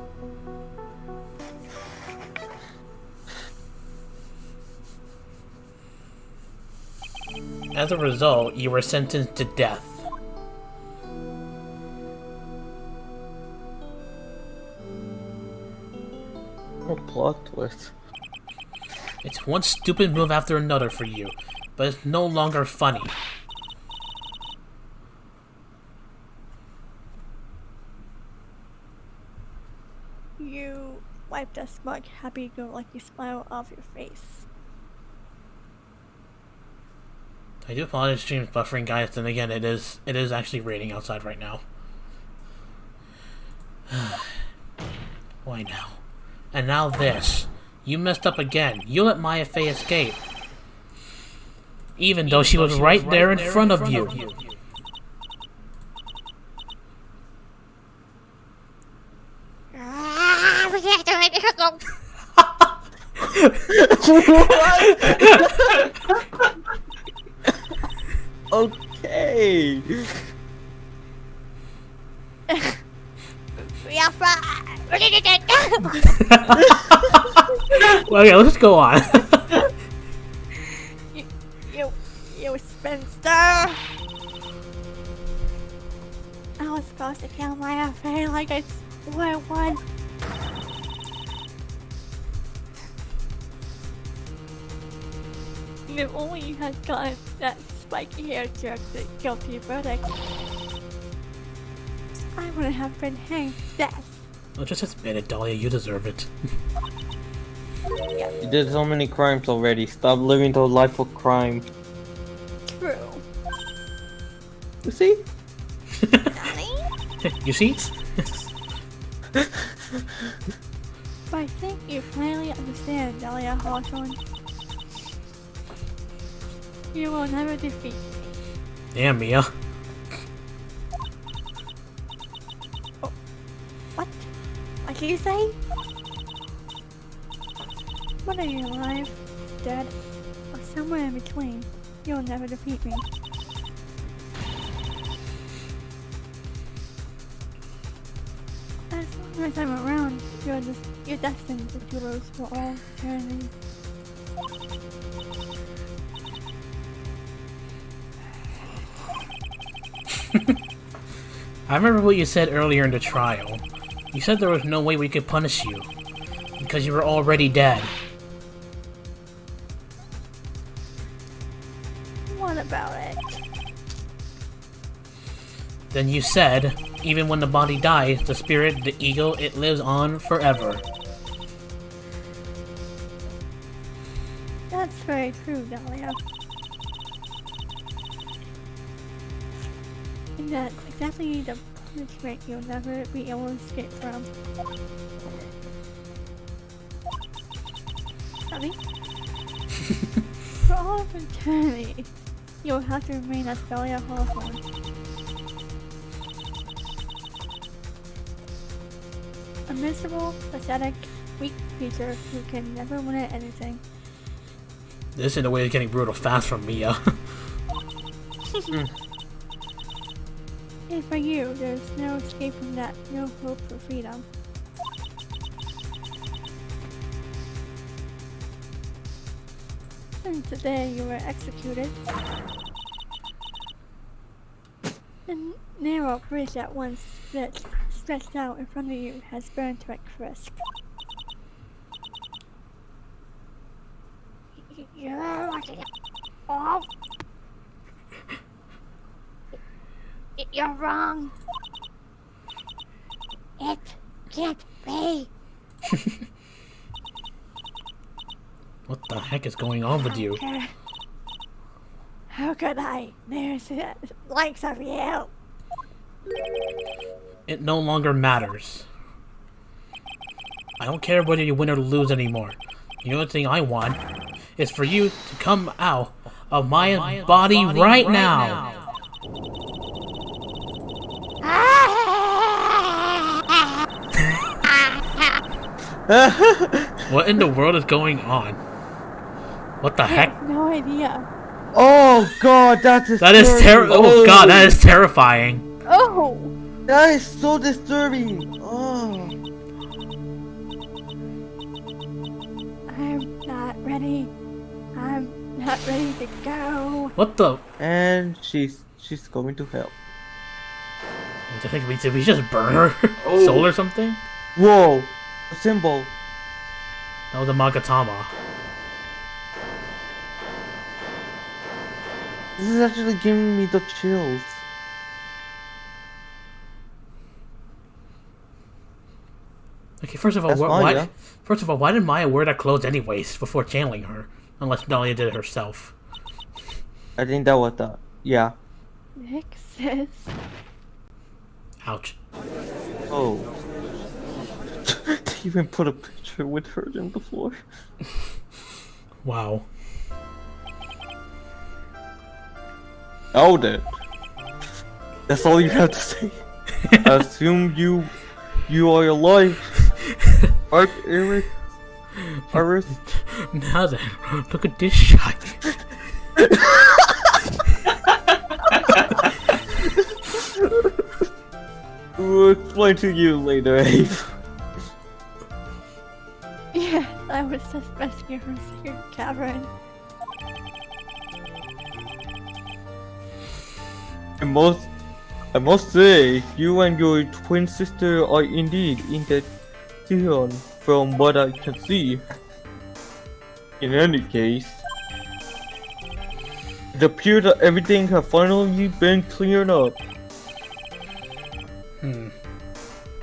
As a result, you were sentenced to death. A plot twist. It's one stupid move after another for you, but it's no longer funny. You wiped a smug, happy-go-lucky smile off your face. I do apologize, stream's buffering, guys. And again, it is actually raining outside right now. Why now? And now this. You messed up again. You let Maya Fey escape. Even though she was right there in front of you. Okay. Well, yeah, let's go on. You spinster! I was supposed to kill my affair like I swore I would. If only you had gotten that spiky hair jerk the guilty verdict, I wouldn't have been hanged to death. Well, just admit it, Dahlia. You deserve it. You did so many crimes already. Stop living the life of crime. True. You see? You see? But I think you finally understand, Dahlia Hawthorne. You will never defeat me. Damn, Mia. Oh, what? What did you say? Whether you're alive, dead, or somewhere in between, you'll never defeat me. As long as I'm around, you're destined to lose for all eternity. I remember what you said earlier in the trial. You said there was no way we could punish you, because you were already dead. What about it? Then you said, even when the body dies, the spirit, the ego, it lives on forever. That's very true, Dahlia. And that's exactly the punishment you'll never be able to escape from. Honey? For all of eternity, you'll have to remain as Dahlia Hawthorne. A miserable, pathetic, weak creature who can never win at anything. This, in a way, is getting brutal fast from Mia. And for you, there's no escape from that, no hope for freedom. Since the day you were executed, the narrow bridge that once stretched out in front of you has burned to a crisp. You're off. You're wrong. It can't be. What the heck is going on with you? How could I? There's likes of you. It no longer matters. I don't care whether you win or lose anymore. The only thing I want is for you to come out of Maya's body right now. What in the world is going on? What the I heck? have no idea. Oh god, that is That is oh god, that is terrifying. Oh! That is so disturbing. Oh. I'm not ready. I'm not ready to go. What the? And she's going to hell. Did we just burn her soul or something? Whoa, a symbol. That was a Magatama. This is actually giving me the chills. Okay, first of all, That's why? Maya. First of all, why did Maya wear that clothes anyways before channeling her? Unless Dahlia did it herself. I think that was the yeah. Nick says. Ouch. Oh. They even put a picture with her in the floor. Wow. Oh, then. That's all you have to say. I assume you are alive. Art, Iris. Iris. Now then, look at this shot. We'll explain to you later, Abe. Yes, I was just rescued from Secret Cavern. I must say, you and your twin sister are indeed in that Tion, from what I can see. In any case, it appears that everything has finally been cleared up.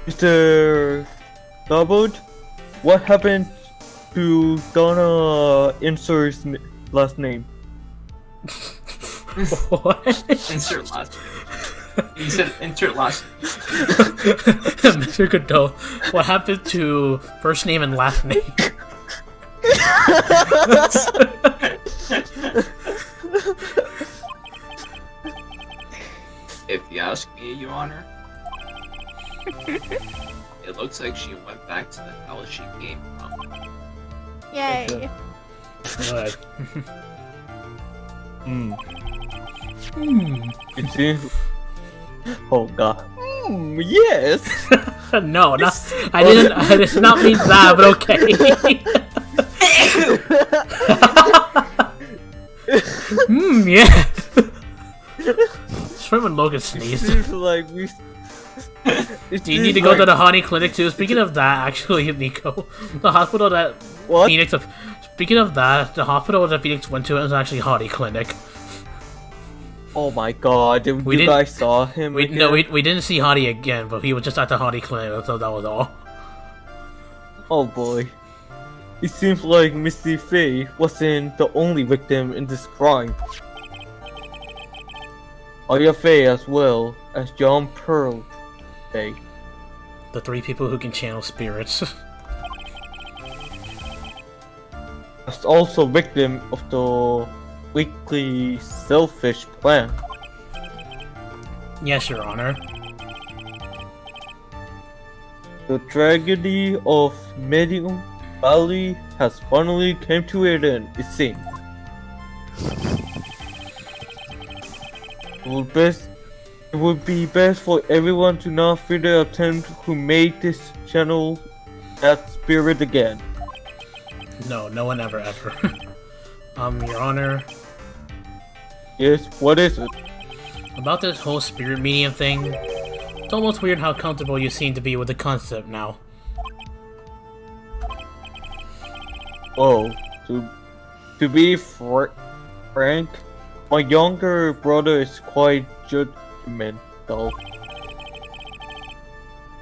Mr. Doubled, what happened to Donna Insert's last name? What? Insert last. He said insert last. Mr. Godot, what happened to first name and last name? If you ask me, Your Honor, it looks like she went back to the hell she came from. Yay! Good. It seems. Oh god. Yes! No, not, I did not mean that, but okay. Yeah. It's from when Logan It sneezed. seems like we. Do you need to go to the honey clinic too? Speaking of that, actually, Nico, the hospital that What? Phoenix. Speaking of that, the hospital that Phoenix went to is actually honey clinic. Oh my god, you didn't- guys saw him We again? no, we didn't see Hottie again, but he was just at the Hottie clinic, so that was all. Oh boy. It seems like Misty Faye wasn't the only victim in this crime. Aya Faye as well as John Pearl Faye. The three people who can channel spirits. Was also victim of the weekly selfish plan. Yes, Your Honor. The tragedy of Medium Valley has finally came to an end, it seems. It would be best for everyone to not further attempt who made this channel that spirit again. No, no one ever. Your Honor, Yes, what is it? about this whole spirit medium thing, it's almost weird how comfortable you seem to be with the concept now. Oh, to be frank, my younger brother is quite judgmental.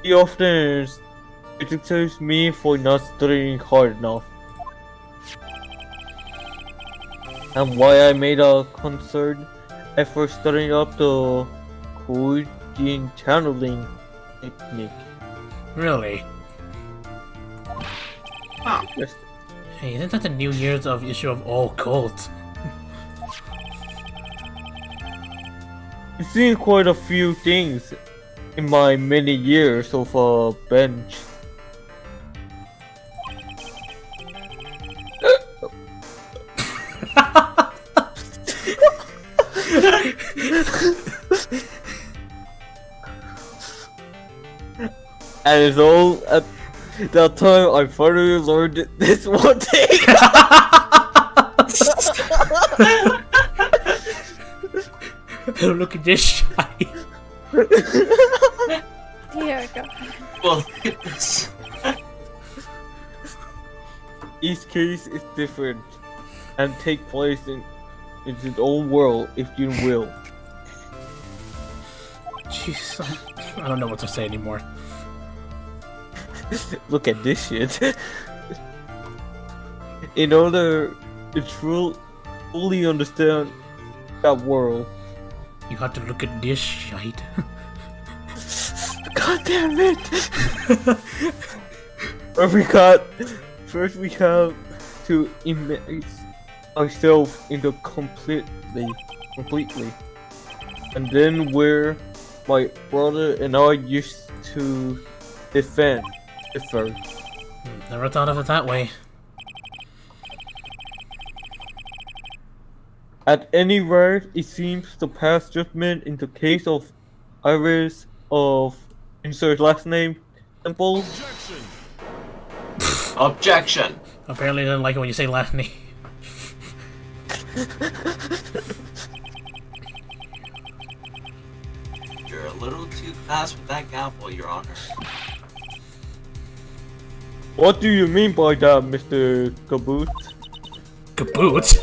He often criticizes me for not studying hard enough. And why I made a concerted effort studying up the Korean channeling technique. Really? Huh. Yes. Hey, isn't that the New Year's of issue of all cults? I've seen quite a few things in my many years of bench. And it's all at that time I finally learned this one thing. Look at this shite. Here, go. Well, look at this. Each case is different and take place in its own world, if you will. Jeez, I don't know what to say anymore. Look at this shit. In order to fully understand that world. You have to look at this shite. God damn it! First we have to immerse ourselves into completely. And then where my brother and I used to defend the first. Never thought of it that way. At any rate, it seems to pass judgment in the case of Iris of insert last name Temple. Objection. Apparently, I didn't like it when you say last name. You're a little too fast with that gavel, Your Honor. What do you mean by that, Mr. Caboot? Caboot?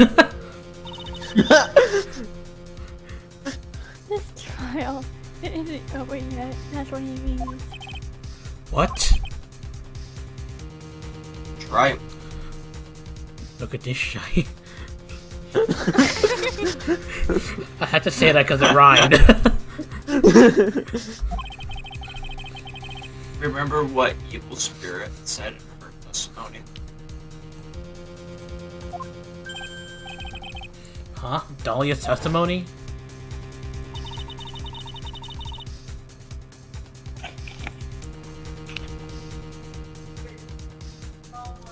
This trial, it isn't over yet. That's what he means. What? Right. Look at this shite. I had to say that because it rhymed. Remember what evil spirit said in her testimony? Huh? Dahlia's testimony?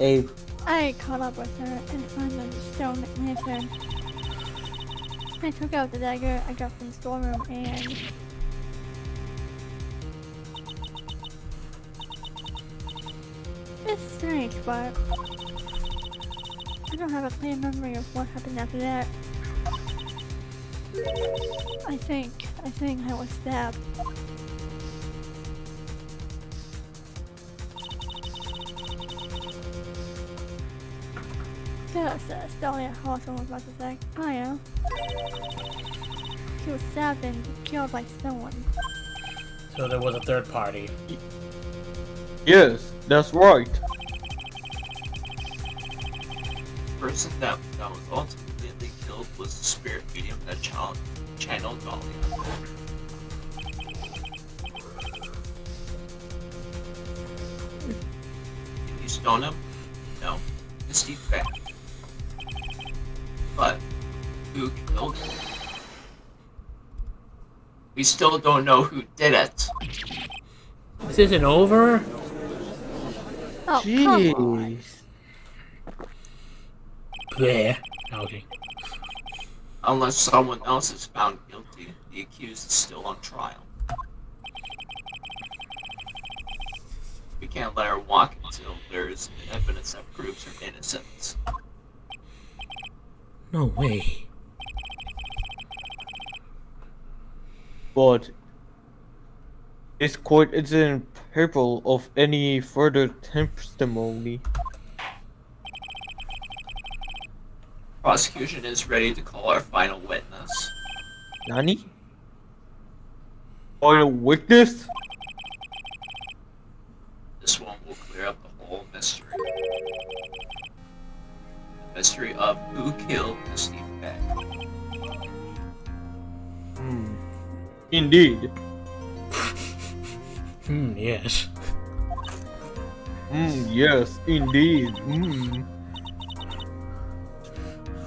Abe. I caught up with her and found the stone lantern. I took out the dagger I got from the storeroom and... It's strange, but... I don't have a clear memory of what happened after that. I think I was stabbed. Just Dahlia Hawthorne was about to say. I know. She was stabbed and killed by someone. So there was a third party. Yes, that's right. The person that was ultimately killed was the spirit medium that channeled Dahlia. Did you stone him? No. Misty fact. But who killed him? We still don't know who did it. This isn't over? Oh, come on. Jeez. Bleh. Okay. Unless someone else is found guilty, the accused is still on trial. We can't let her walk until there's evidence that proves her innocence. No way. But this court isn't capable of any further testimony. Prosecution is ready to call our final witness. Nani? Final witness? This one will clear up the whole mystery. The mystery of who killed Steve Beck. Indeed. Yes. Yes, indeed.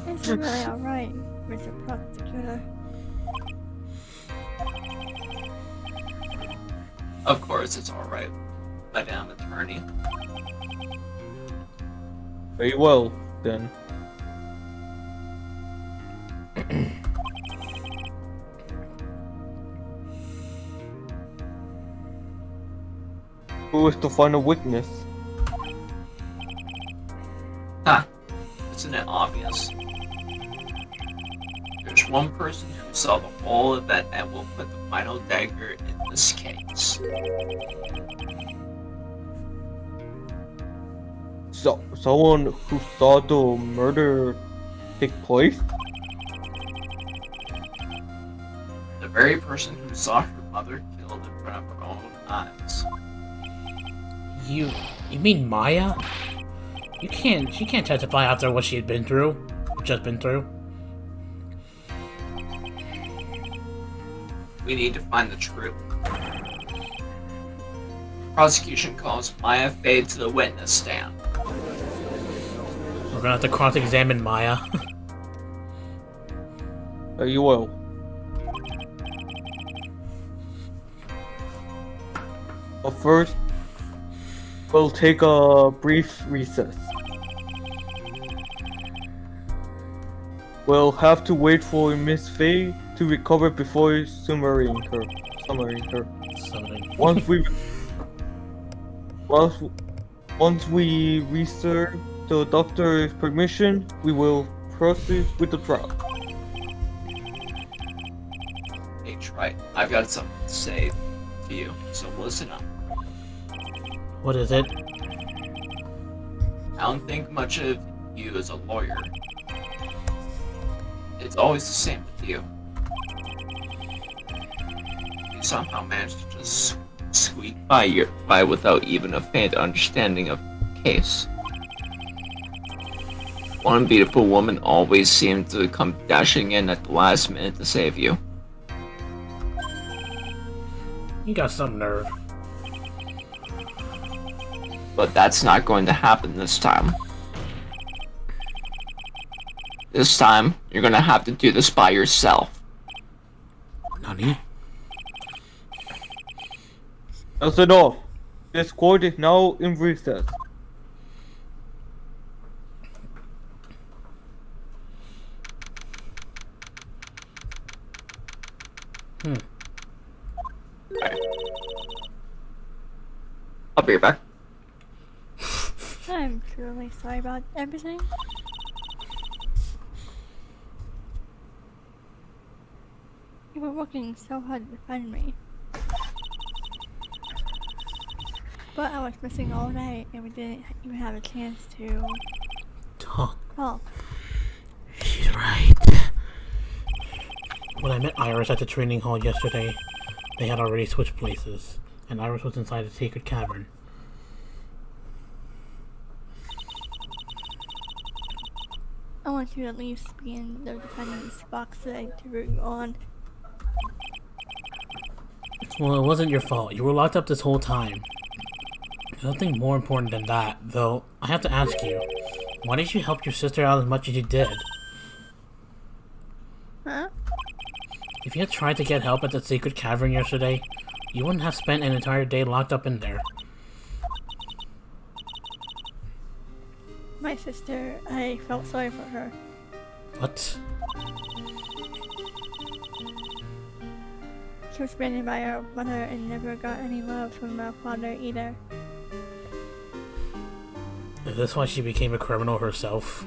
It's really alright, Mr. Prosecutor. Of course it's alright, Madame Attorney. Very well, then. Who is the final witness? Ha! Isn't it obvious? There's one person who saw the whole event and will put the final dagger in this case. So, someone who saw the murder take place? The very person who saw her mother killed in front of her own eyes. You mean Maya? She can't testify after what she had been through. Just been through. We need to find the truth. Prosecution calls Maya Fade to the witness stand. We're gonna have to cross-examine Maya. You will. But first, we'll take a brief recess. We'll have to wait for Miss Faye to recover before summoning her. Something. Once we receive the doctor's permission, we will proceed with the trial. Hey, Wright, I've got something to say to you, so listen up. What is it? I don't think much of you as a lawyer. It's always the same with you. You somehow managed to just squeak by without even a faint understanding of the case. One beautiful woman always seemed to come dashing in at the last minute to save you. You got some nerve. But that's not going to happen this time. This time, you're gonna have to do this by yourself. Nani? That's enough. This court is now in recess. Alright. I'll be right back. I'm truly sorry about everything. You were working so hard to defend me. But I was missing all day and we didn't even have a chance to Talk. talk. She's right. When I met Iris at the training hall yesterday, they had already switched places, and Iris was inside a secret cavern. I want you to at least be in the defendant's box today to root you on. Well, it wasn't your fault. You were locked up this whole time. There's nothing more important than that, though. I have to ask you, why did you help your sister out as much as you did? Huh? If you had tried to get help at the secret cavern yesterday, you wouldn't have spent an entire day locked up in there. My sister, I felt sorry for her. What? She was abandoned by her mother and never got any love from her father either. Is this why she became a criminal herself?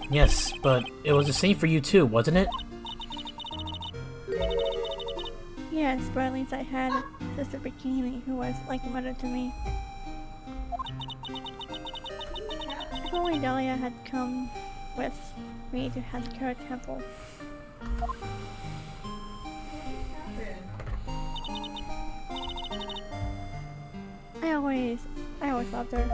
Yes, but it was the same for you too, wasn't it? Yes, but at least I had a sister Bikini who was like a mother to me. If only Dahlia had come with me to Hazakura Temple. I always loved her.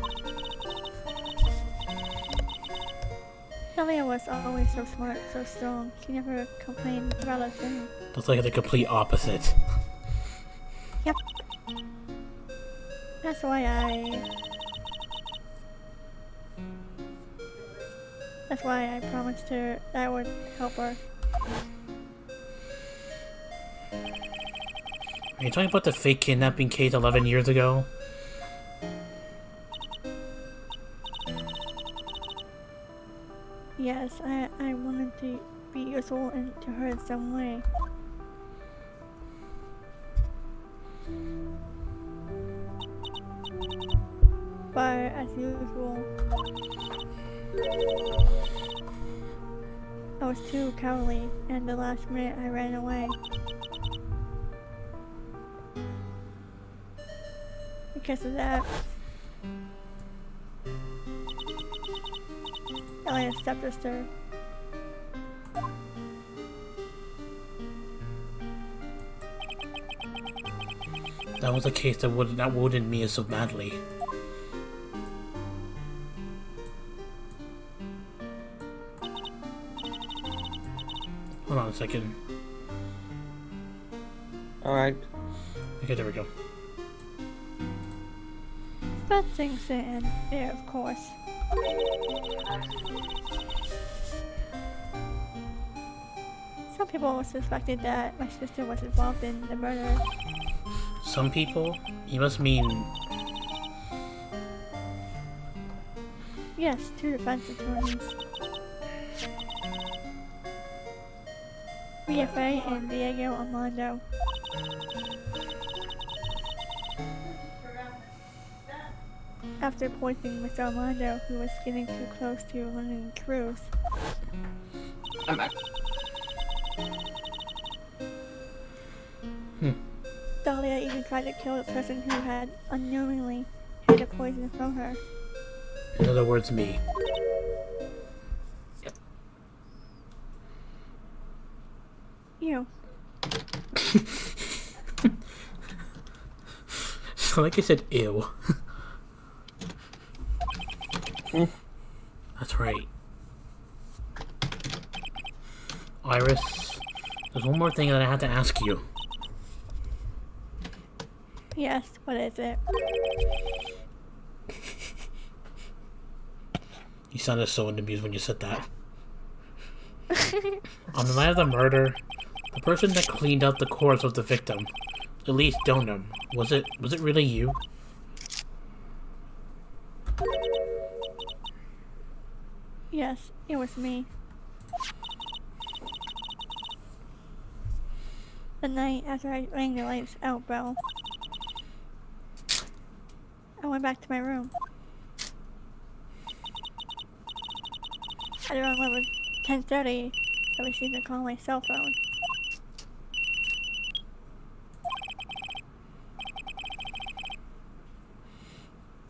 Dahlia was always so smart, so strong. She never complained about a thing. That's like the complete opposite. Yep. That's why I promised her that I would help her. Are you talking about the fake kidnapping case 11 years ago? Yes, I wanted to be useful to her in some way. But as usual, I was too cowardly, and the last minute I ran away. Because of that, Elia's stepsister. That was a case that wounded me so badly. Hold on a second. Alright. Okay, there we go. But things didn't end there, of course. Some people suspected that my sister was involved in the murder. Some people? You must mean... Yes, 2 defense attorneys. BFA and Diego Armando. After poisoning Mr. Armando, who was getting too close to London Cruz. I'm back. Dahlia even tried to kill the person who had unknowingly hid the poison from her. In other words, me. You. So like I said, ew. That's right. Iris, there's one more thing that I have to ask you. Yes, what is it? You sounded so amused when you said that. On the night of the murder, the person that cleaned out the corpse of the victim, Elise Donham, was it really you? Yes, it was me. The night after I rang the lights out bell, I went back to my room. At around 10:30, I received a call on my cell phone.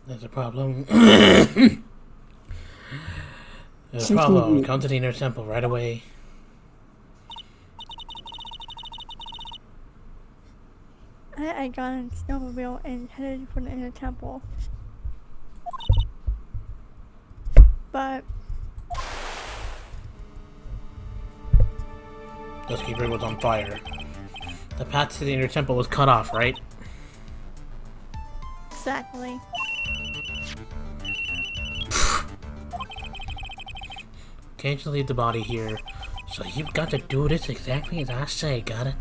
There's a problem. There's a problem. Come to the inner temple right away. I got on a snowmobile and headed for the inner temple. But The keeper was on fire. The path to the inner temple was cut off, right? exactly. Can't you leave the body here? So you've got to do this exactly as I say, got it?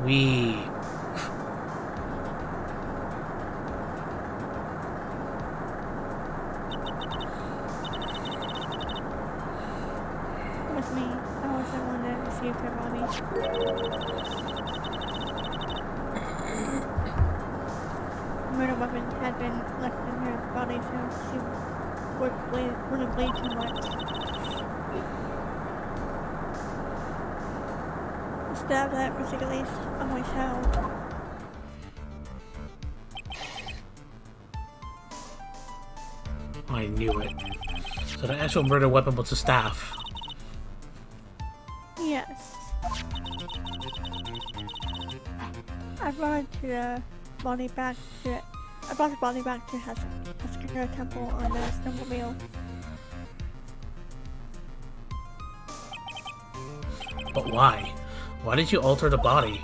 We... It was me. I was the one that received her body. The murder weapon had been left in her body, so she wouldn't bleed too much. The stab that particularly always held. I knew it. So the actual murder weapon was a staff. Yes. I brought the body back to Haskara Temple on the snowmobile. But why? Why did you alter the body?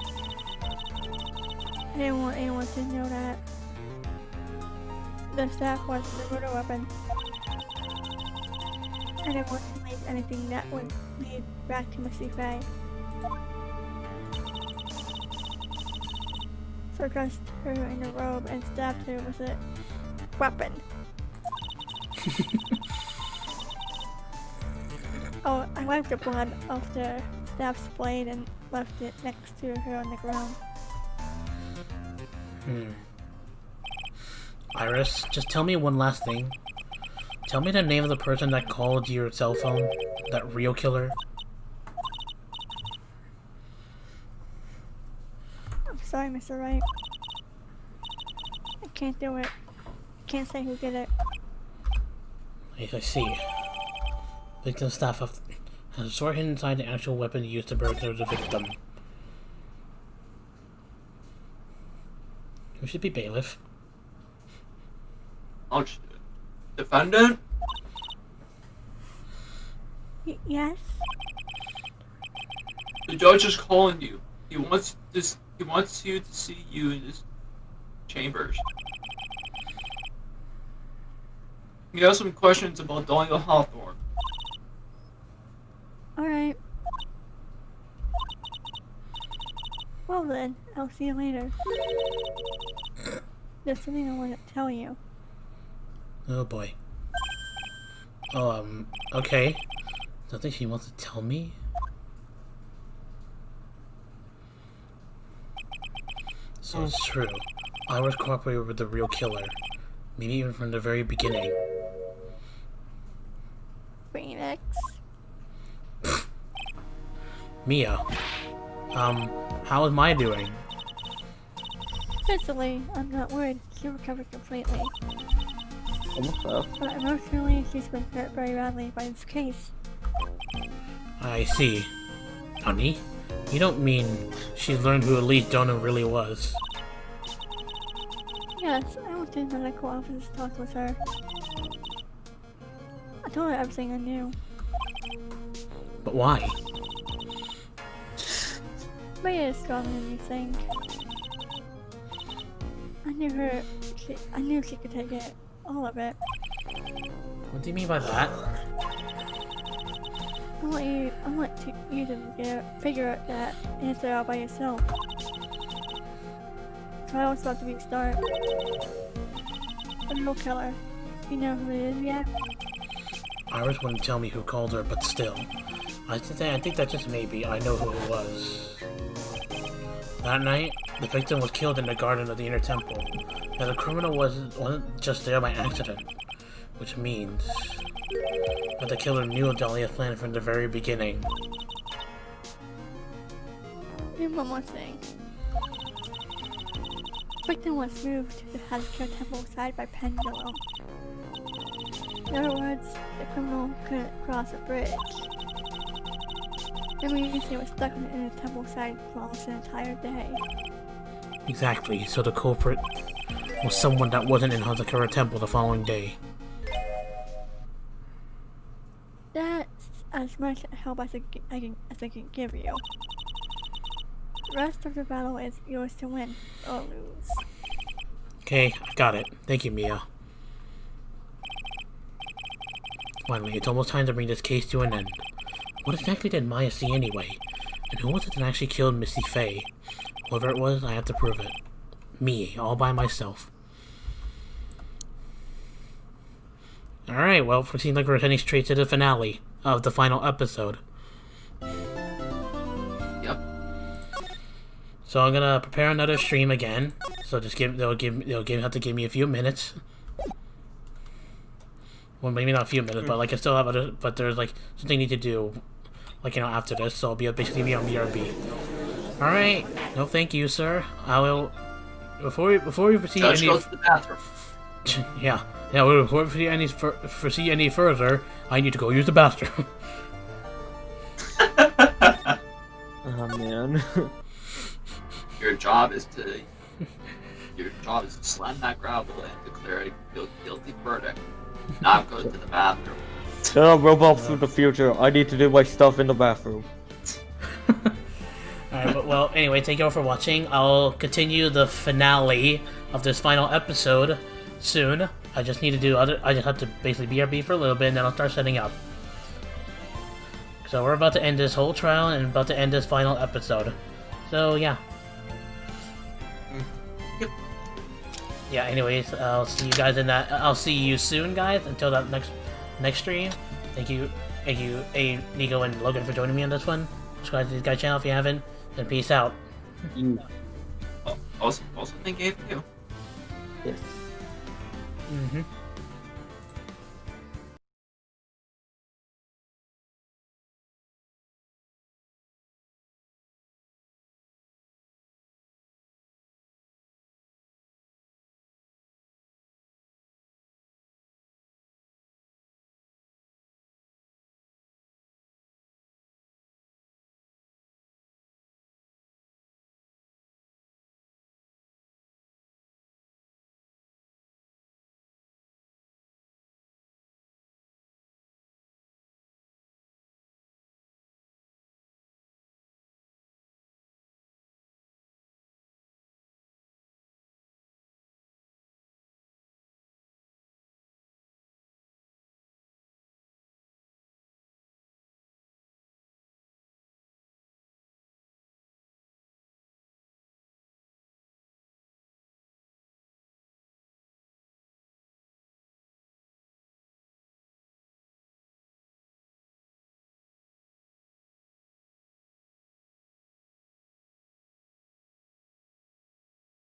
I didn't want anyone to know that the staff was the murder weapon. I didn't want to leave anything that would lead back to Missy Faye. So I dressed her in a robe and stabbed her with a weapon. Oh, I wiped the blood off the staff's blade and left it next to her on the ground. Iris, just tell me one last thing. Tell me the name of the person that called your cell phone. That real killer. I'm sorry, Mr. Wright. I can't do it. I can't say who did it. Yes, I see. Victim staff has a sword hidden inside the actual weapon used to burglarize the victim. Who should be bailiff? Oh, defendant? Yes? The judge is calling you. He wants you to see you in his chambers. He has some questions about Dahlia Hawthorne. Alright. Well then, I'll see you later. There's something I want to tell you. Oh boy. Oh, okay. Something she wants to tell me? So it's true. I was cooperating with the real killer. Maybe even from the very beginning. Phoenix. Mia. How is Maya doing? Physically, I'm not worried. She recovered completely. Almost up. But emotionally, she's been hurt very badly by this case. I see. Honey? You don't mean she learned who Elite Donor really was? Yes, I went to the medical office to talk with her. I told her everything I knew. But why? Maya is stronger than you think. I knew she could take it. All of it. What do you mean by that? I want you to figure that answer out by yourself. Trial's about to be start. The real killer. You know who it is yet? Iris wouldn't tell me who called her, but still. I think that just maybe I know who it was. That night, the victim was killed in the garden of the Inner Temple. Now the criminal wasn't just there by accident. Which means that the killer knew of Dahlia's plan from the very beginning. And one more thing. The victim was moved to the Healthcare Temple side by pendulum. In other words, the criminal couldn't cross a bridge. That means he was stuck in the temple side for almost an entire day. Exactly, so the culprit was someone that wasn't in Hazakura Temple the following day. That's as much help as I can give you. The rest of the battle is yours to win or lose. Okay, I got it. Thank you, Mia. Finally, it's almost time to bring this case to an end. What exactly did Maya see anyway? And who was it that actually killed Missy Faye? Whoever it was, I have to prove it. Me, all by myself. Alright, well, it seems like we're heading straight to the finale of the final episode. Yep. So I'm gonna prepare another stream again. So just have to give me a few minutes. Well, maybe not a few minutes, but like I still have other. But there's like something I need to do, like after this. So I'll basically be on BRB. All right. No, thank you, sir. I will. Before we proceed Judge goes to the bathroom. yeah. Before we proceed any further, I need to go use the bathroom. Oh man. Your job is to slam that gravel and declare a guilty verdict. Not go to the bathroom. Shut up, robots from the future. I need to do my stuff in the bathroom. Alright, but well, anyway, thank you all for watching. I'll continue the finale of this final episode soon. I just need to do I just have to basically BRB for a little bit and then I'll start setting up. So we're about to end this whole trial and about to end this final episode. So yeah. Yep. Yeah, anyways, I'll see you guys in that. I'll see you soon, guys, until that next stream. Thank you, Nico and Logan for joining me on this one. Subscribe to this guy's channel if you haven't, and peace out. Also thank you. Yes. Mm-hmm.